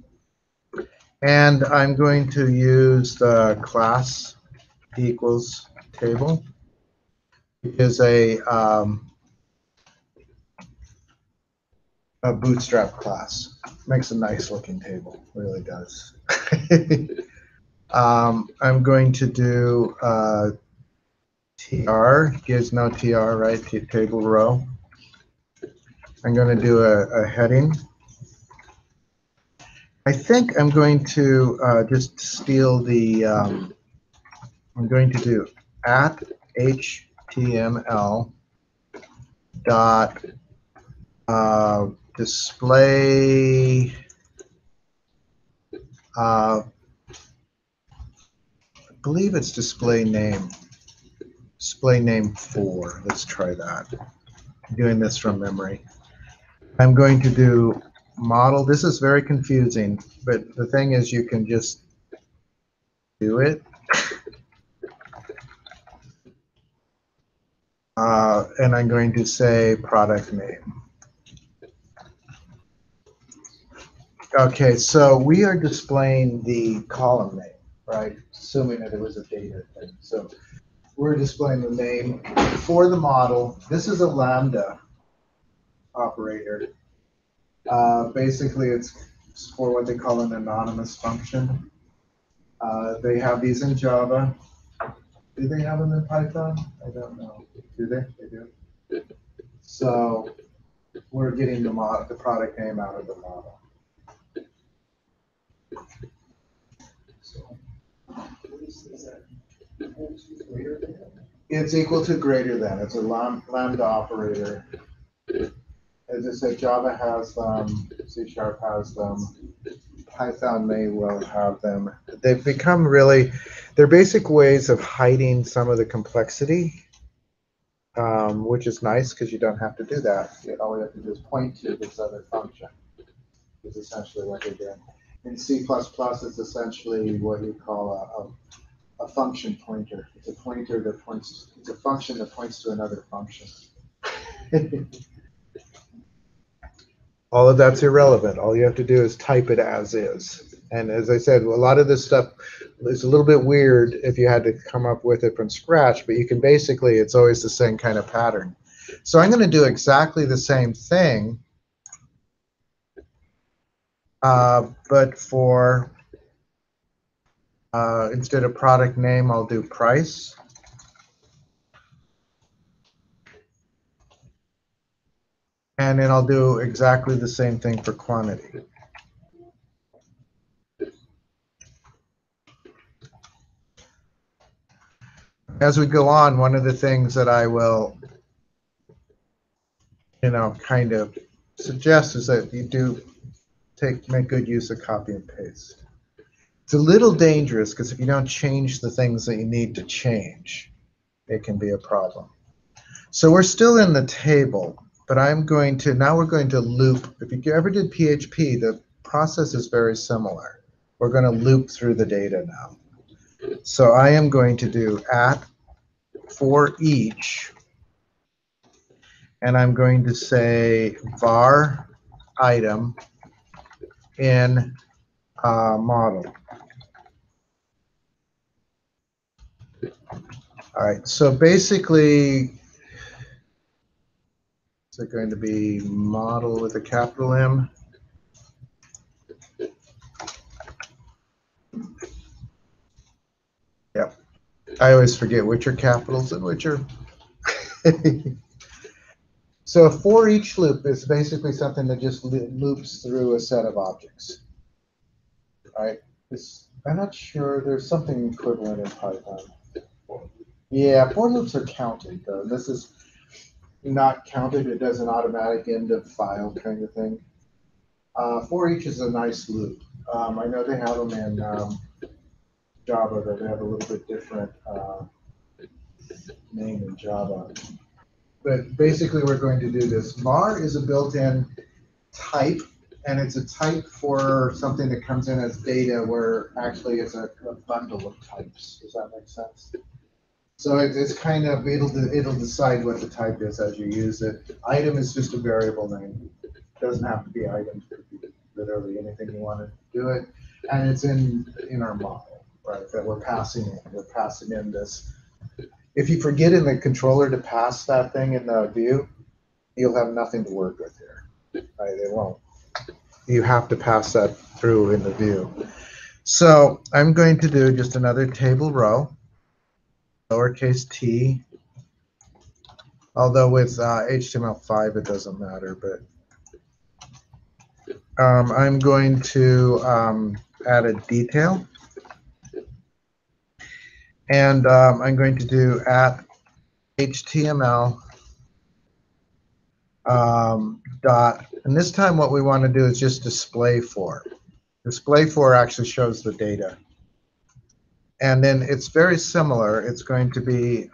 And I'm going to use the class equals table, which is a bootstrap class. Makes a nice looking table, really does. I'm going to do tr, gives no tr, right? Table row. I'm going to do a heading. I think I'm going to just steal the, I'm going to do at html dot display I believe it's display name 4. Let's try that. I'm doing this from memory. I'm going to do model. This is very confusing, but the thing is you can just do it. And I'm going to say product name. Okay, so we are displaying the column name, right? Assuming that it was a data thing. So we're displaying the name for the model. This is a Lambda operator. Basically, it's for what they call an anonymous function. They have these in Java. Do they have them in Python? I don't know. Do they? They do. So we're getting the product name out of the model. It's equal to greater than. It's a Lambda operator. As I said, Java has them, C# has them, Python may well have them. They've become really, they're basic ways of hiding some of the complexity, which is nice because you don't have to do that. All we have to do is point to this other function. Is essentially what they're doing. In C++, it's essentially what you call a function pointer. It's a pointer that points, it's a function that points to another function. All of that's irrelevant. All you have to do is type it as is. And as I said, a lot of this stuff is a little bit weird if you had to come up with it from scratch, but you can basically, it's always the same kind of pattern. So I'm going to do exactly the same thing, but for, instead of product name, I'll do price. And then I'll do exactly the same thing for quantity. As we go on, one of the things that I will, kind of suggest is that you do make good use of copy and paste. It's a little dangerous because if you don't change the things that you need to change, it can be a problem. So we're still in the table, but I'm going to, now we're going to loop. If you ever did PHP, the process is very similar. We're going to loop through the data now. So I am going to do at for each, and I'm going to say var item in model. All right, so basically, is it going to be model with a capital M? Yep. I always forget which are capitals and which are. So a for each loop is basically something that just loops through a set of objects. All right. I'm not sure. There's something equivalent in Python. Yeah, for loops are counted though. This is not counted. It does an automatic end of file kind of thing. For each is a nice loop. I know they have them in Java, but they have a little bit different name in Java. But basically, we're going to do this. Var is a built-in type, and it's a type for something that comes in as data, where actually it's a bundle of types. Does that make sense? So it's kind of, it'll decide what the type is as you use it. Item is just a variable name. It doesn't have to be item. It could be literally anything you want to do it. And it's in our model, right, that we're passing in. We're passing in this. If you forget in the controller to pass that thing in the view, you'll have nothing to work with here. Right? It won't. You have to pass that through in the view. So I'm going to do just another table row, lowercase t. Although with HTML5 it doesn't matter, but I'm going to add a detail. And I'm going to do at HTML dot, and this time what we want to do is just display for. Display for actually shows the data. And then it's very similar. It's going to be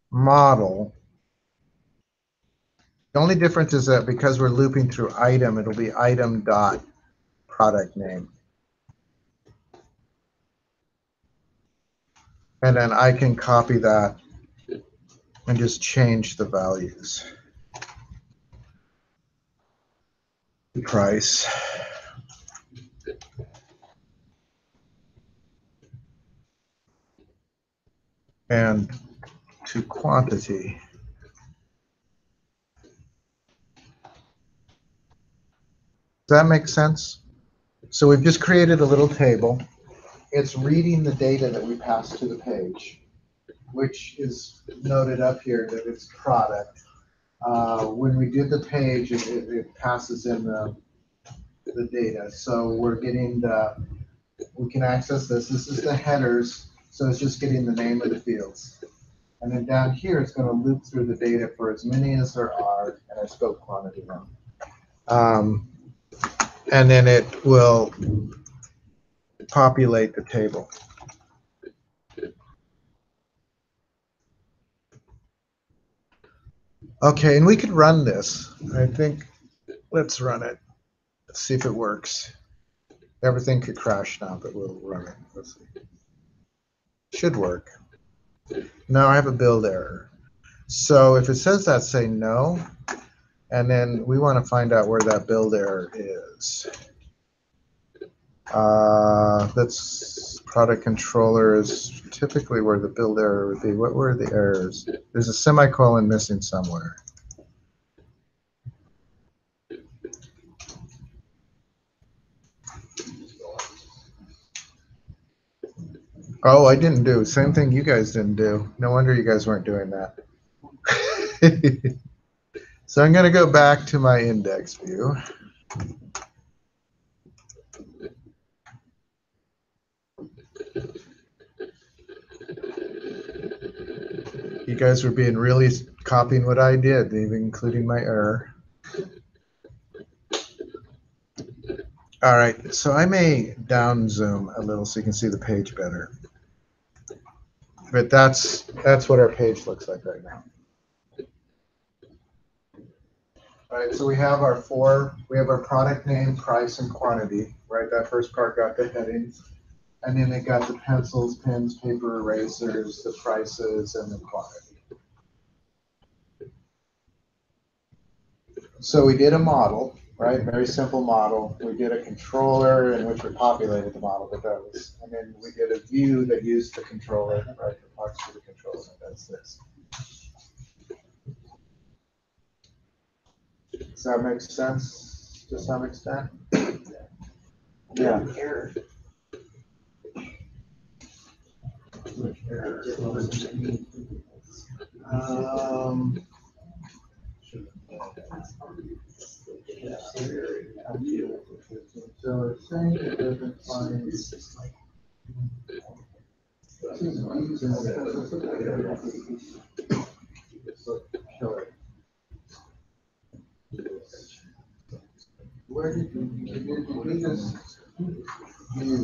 model. The only difference is that because we're looping through item, it'll be item dot product name. And then I can copy that and just change the values. Price. And to quantity. Does that make sense? So we've just created a little table. It's reading the data that we pass to the page, which is noted up here that it's product. When we did the page, it passes in the data. So we're getting we can access this. This is the headers, so it's just getting the name of the fields. And then down here, it's going to loop through the data for as many as there are, and I spelled quantity wrong. And then it will populate the table. Okay, and we could run this. I think, let's run it. Let's see if it works. Everything could crash now, but we'll run it. Let's see. Should work. No, I have a build error. So if it says that, say no. And then we want to find out where that build error is. That's product controller is typically where the build error would be. What were the errors? There's a semicolon missing somewhere. Oh, I didn't do. Same thing you guys didn't do. No wonder you guys weren't doing that. So I'm going to go back to my index view. You guys were being really copying what I did, even including my error. All right, so I may down zoom a little so you can see the page better. But that's what our page looks like right now. Right, so we have our product name, price, and quantity, right? That first part got the headings. And then it got the pencils, pens, paper, erasers, the prices, and the quantity. So we did a model, right? Very simple model. We did a controller in which we populated the model with those. And then we did a view that used the controller, right? The parts to the controller that does this. Does that make sense to some extent? Yeah. Error. So it's saying it doesn't find. Where did you do this?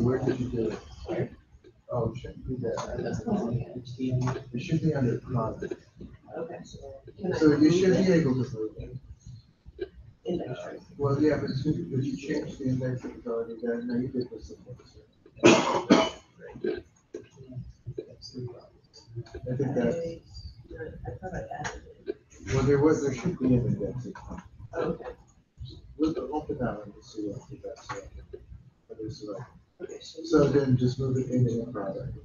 Where did you do it? Oh, it shouldn't be there. It should be under product. Okay. So you should be able to move it. Index. Well, yeah, but you changed the index that was already there. No, you did this. I think that, I thought I added it. well, there should be an index. Okay. We'll open that one to see what that's right. But it's right. Okay, So then just move it into the product.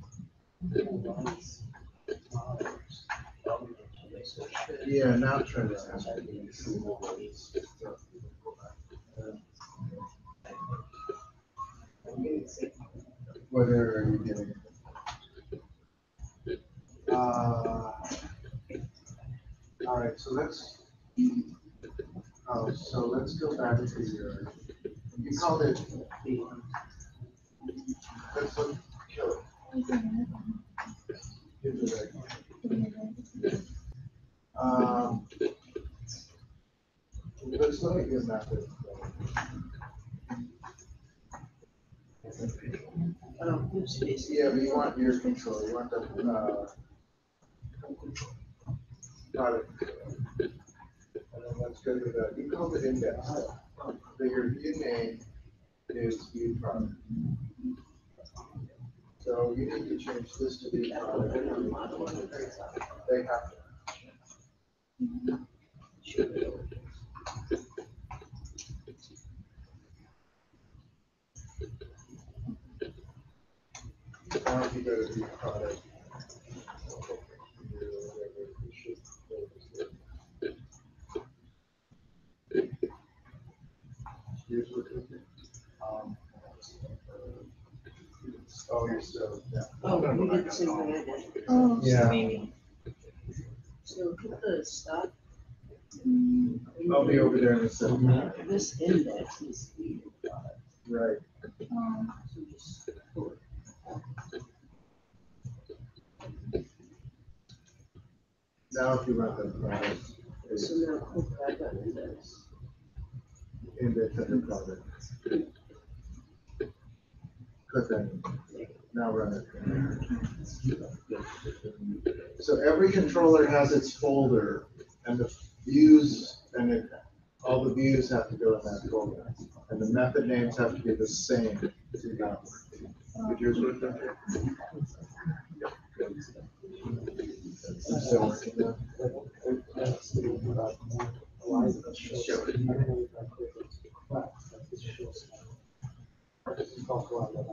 Yeah, now try to ask whether are you getting all right, so let's go back to your, you called it let's look, kill it. Give it let's look at your method. Yeah, but you want your control, you want the product. And then let's go to the, you called it index. So your view name is view product. So you need to change this to view product. They have to. Now if you go to view product. Here's what it is. Oh, you're still, yeah. Oh, we did the same thing I did. Oh. Yeah. Maybe. So put the stop. I'll be over there in a second. This index is the product. Right. So just pull it. Now if you run the product, So now click back on index. index under product. Click that. Now run it. So every controller has its folder and the views and all the views have to go in that folder. And the method names have to be the same to that work. Did yours work that way? I'm still working now.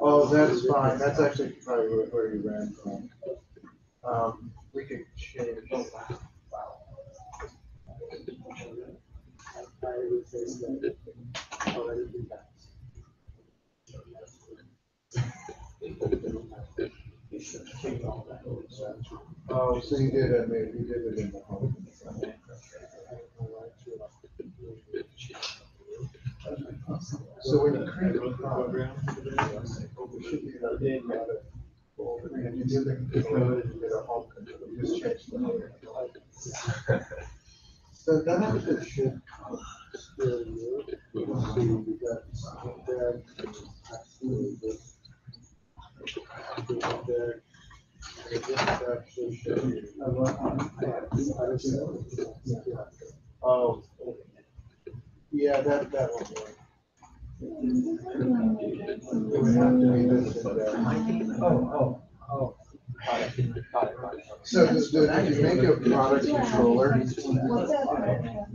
Oh, that's fine. That's actually probably where you ran from. We could change. Oh, wow. Oh, so you did it, maybe you did it in the home. So when you create a program, it should be that they got it. And you do the code and you get a home control, you just change the home. So that should still work. You got that absolutely. There. Actually show you. Oh. Yeah, that won't work. This is one way, right? So It would have to be this and that. Oh. Got it. So did you make a product controller? What's that?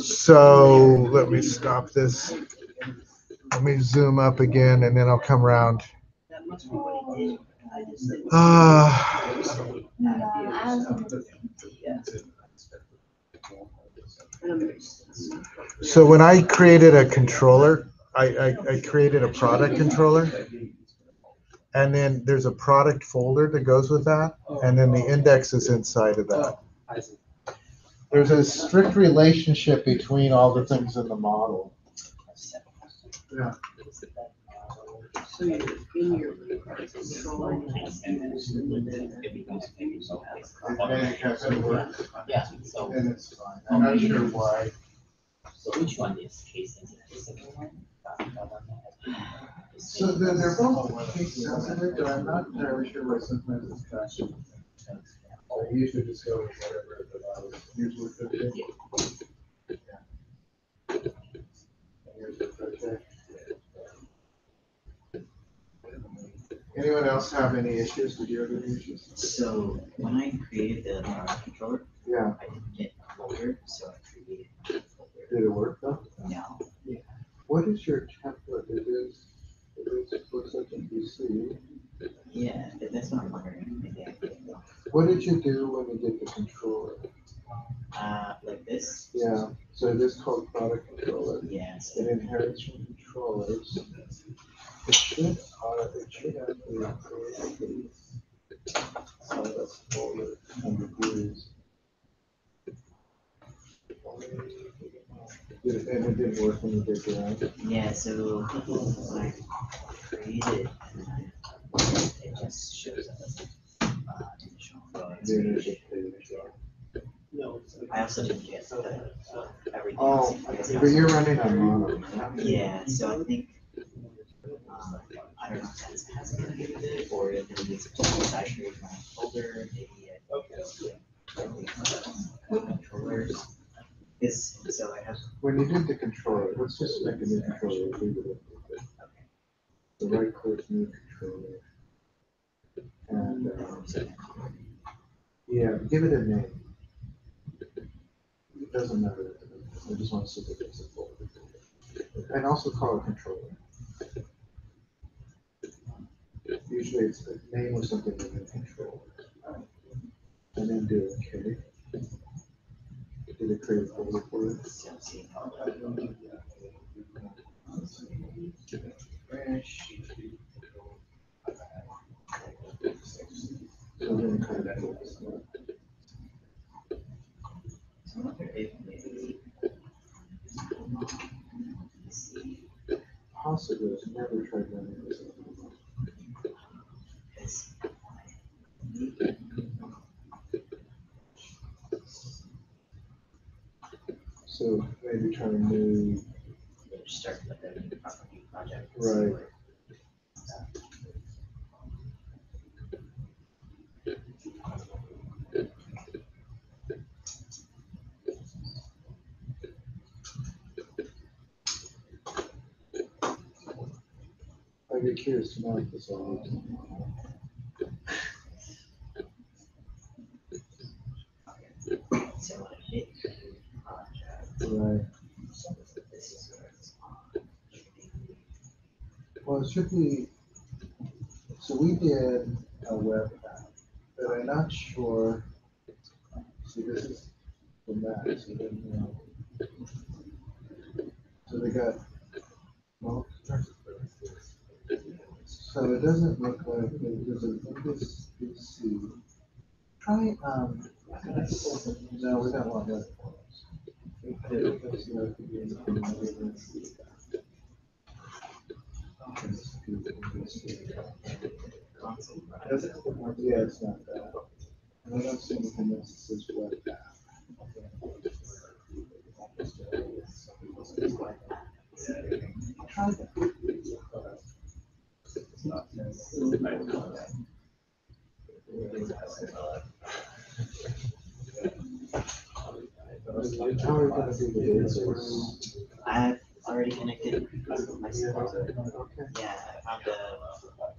So let me stop this. Let me zoom up again and then I'll come around. That must be what he did. I just didn't. So when I created a controller, I created a product controller. And then there's a product folder that goes with that. And then the index is inside of that. I see. There's a strict relationship between all the things in the model. Yeah. So you're in your control. It hasn't worked, Yeah, so, and it's fine. I'm not sure why. so which one is case sensitive? The second one? So they're both case sensitive, but I'm not entirely sure why sometimes it's crashing. I usually just go with whatever the value is. Usually 50. Yeah. Here's the 50. Anyone else have any issues? Did you have any issues? So when I created the controller, Yeah. I didn't get a folder, so I created a folder. Did it work though? No, What is your template? It looks like a PC. yeah, that's what I'm wondering. Maybe I did. What did you do when you did the controller? Like this? Yeah. So it is called product controller. Yes. It inherits from controllers. It should actually create these. So that's folder under views. And it didn't work when you did that. Yeah, so when I created, it just shows up as initial. The initial page. No. I also didn't get everything. Oh, but you're running on mono. Yeah, so I think, I don't know if that has anything to do with it, or if it is just I created my own folder, maybe controllers. So I have. When you did the controller, let's just make a new controller. The right click new controller. And yeah, give it a name. It doesn't matter. I just want to see if it's a folder. And also call it controller. Usually it's the name of something in the controller. And then do OK. Did it create a folder for you? Fresh. So then kind of focus on it. Possibly, I've never tried running this. So maybe try a new. Start with a new project. Right. I'd be curious to know if this all works. So I hit project. Right. This is where it's on. Well, it should be. So we did a web app, but I'm not sure. See, this is the Mac, so then, so they got. Well, so it doesn't look like there's a Windows PC. Try no, we don't want that. Yeah, it's not that. And I don't see anything that says web app. Try that. How are you gonna do the database? I've already connected myself. Okay. Yeah, I found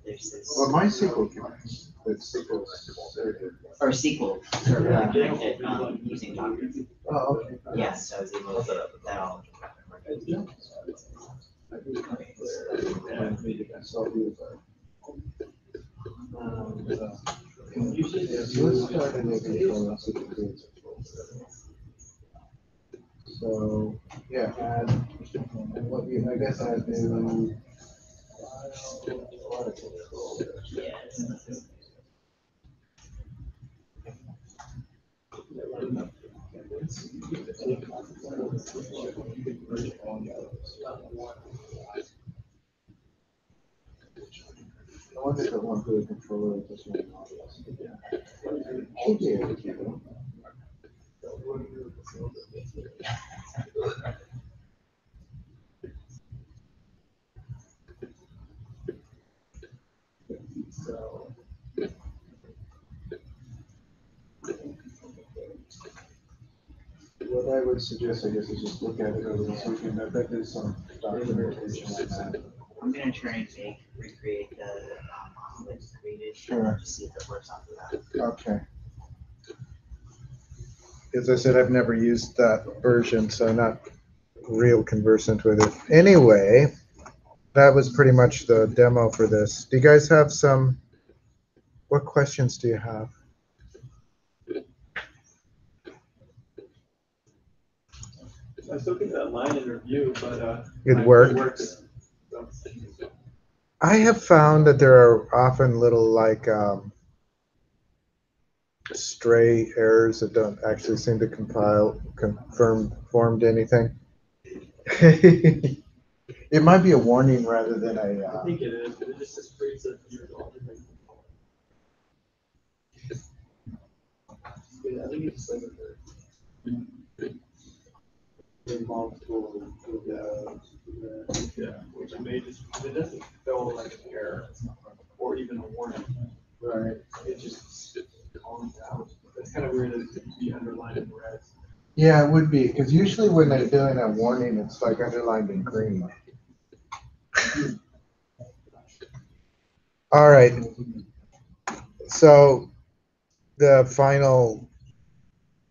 there's this, Well, MySQL connects, but SQL server. or SQL server I connected using Docker. Oh, okay. Yeah, so I was able to get that all. Let's start a new control and see if it creates a folder. So, yeah, add, and what you, I guess add new. Yes. I wonder if it won't do a controller with this one. Should be able to. So. What I would suggest, I guess, is just look at it over this weekend. I bet there's some documentation on that. I'm gonna try and recreate the model that's created. Sure. To see if it works off of that. Okay. As I said, I've never used that version, so I'm not real conversant with it. Anyway, that was pretty much the demo for this. Do you guys have what questions do you have? I still think that line in review, but It worked. It works. So. I have found that there are often little like stray errors that don't actually seem to confirmed anything. It might be a warning rather than a. I think it is. It just displays that you're all different. Yeah, I think it's just like multiple, yeah, which may just, it doesn't feel like an error or even a warning. Right. It just calls out. It's kind of weird that it be underlined in red. Yeah, it would be, because usually when they're doing a warning, it's like underlined in green. All right. So the final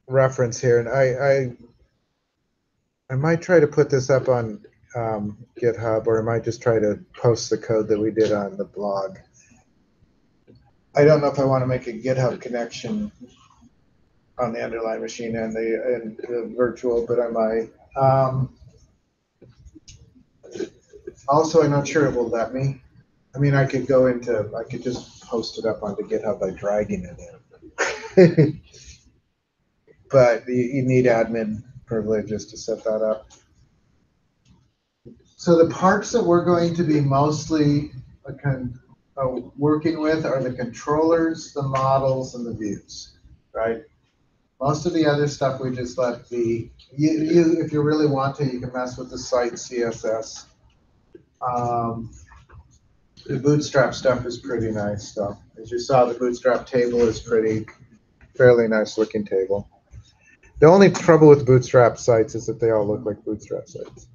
reference here, and I might try to put this up on GitHub, or I might just try to post the code that we did on the blog. I don't know if I want to make a GitHub connection on the underlying machine and the virtual, but I might. Also, I'm not sure it will let me. I mean, I could just post it up onto GitHub by dragging it in. But you need admin privileges to set that up. So the parts that we're going to be mostly working with are the controllers, the models, and the views, right? Most of the other stuff we just let be. You, if you really want to, you can mess with the site CSS. The Bootstrap stuff is pretty nice, though. As you saw, the Bootstrap table is fairly nice looking table. The only trouble with Bootstrap sites is that they all look like Bootstrap sites.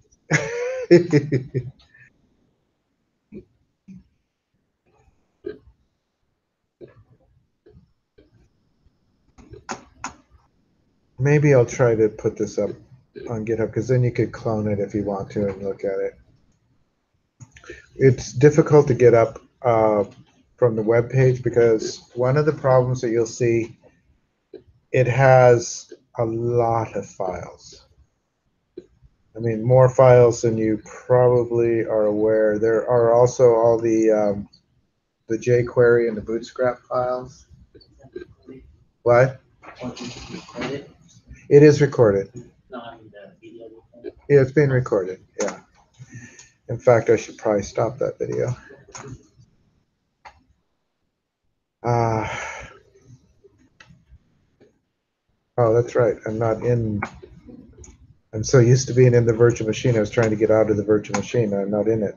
Maybe I'll try to put this up on GitHub, because then you could clone it if you want to and look at it. It's difficult to get up from the web page, because one of the problems that you'll see, it has a lot of files. I mean, more files than you probably are aware. There are also all the jQuery and the Bootstrap files. What? It is recorded. No, I mean the video. Yeah, it's being recorded. Yeah. In fact, I should probably stop that video. Oh, that's right. I'm so used to being in the virtual machine. I was trying to get out of the virtual machine. I'm not in it.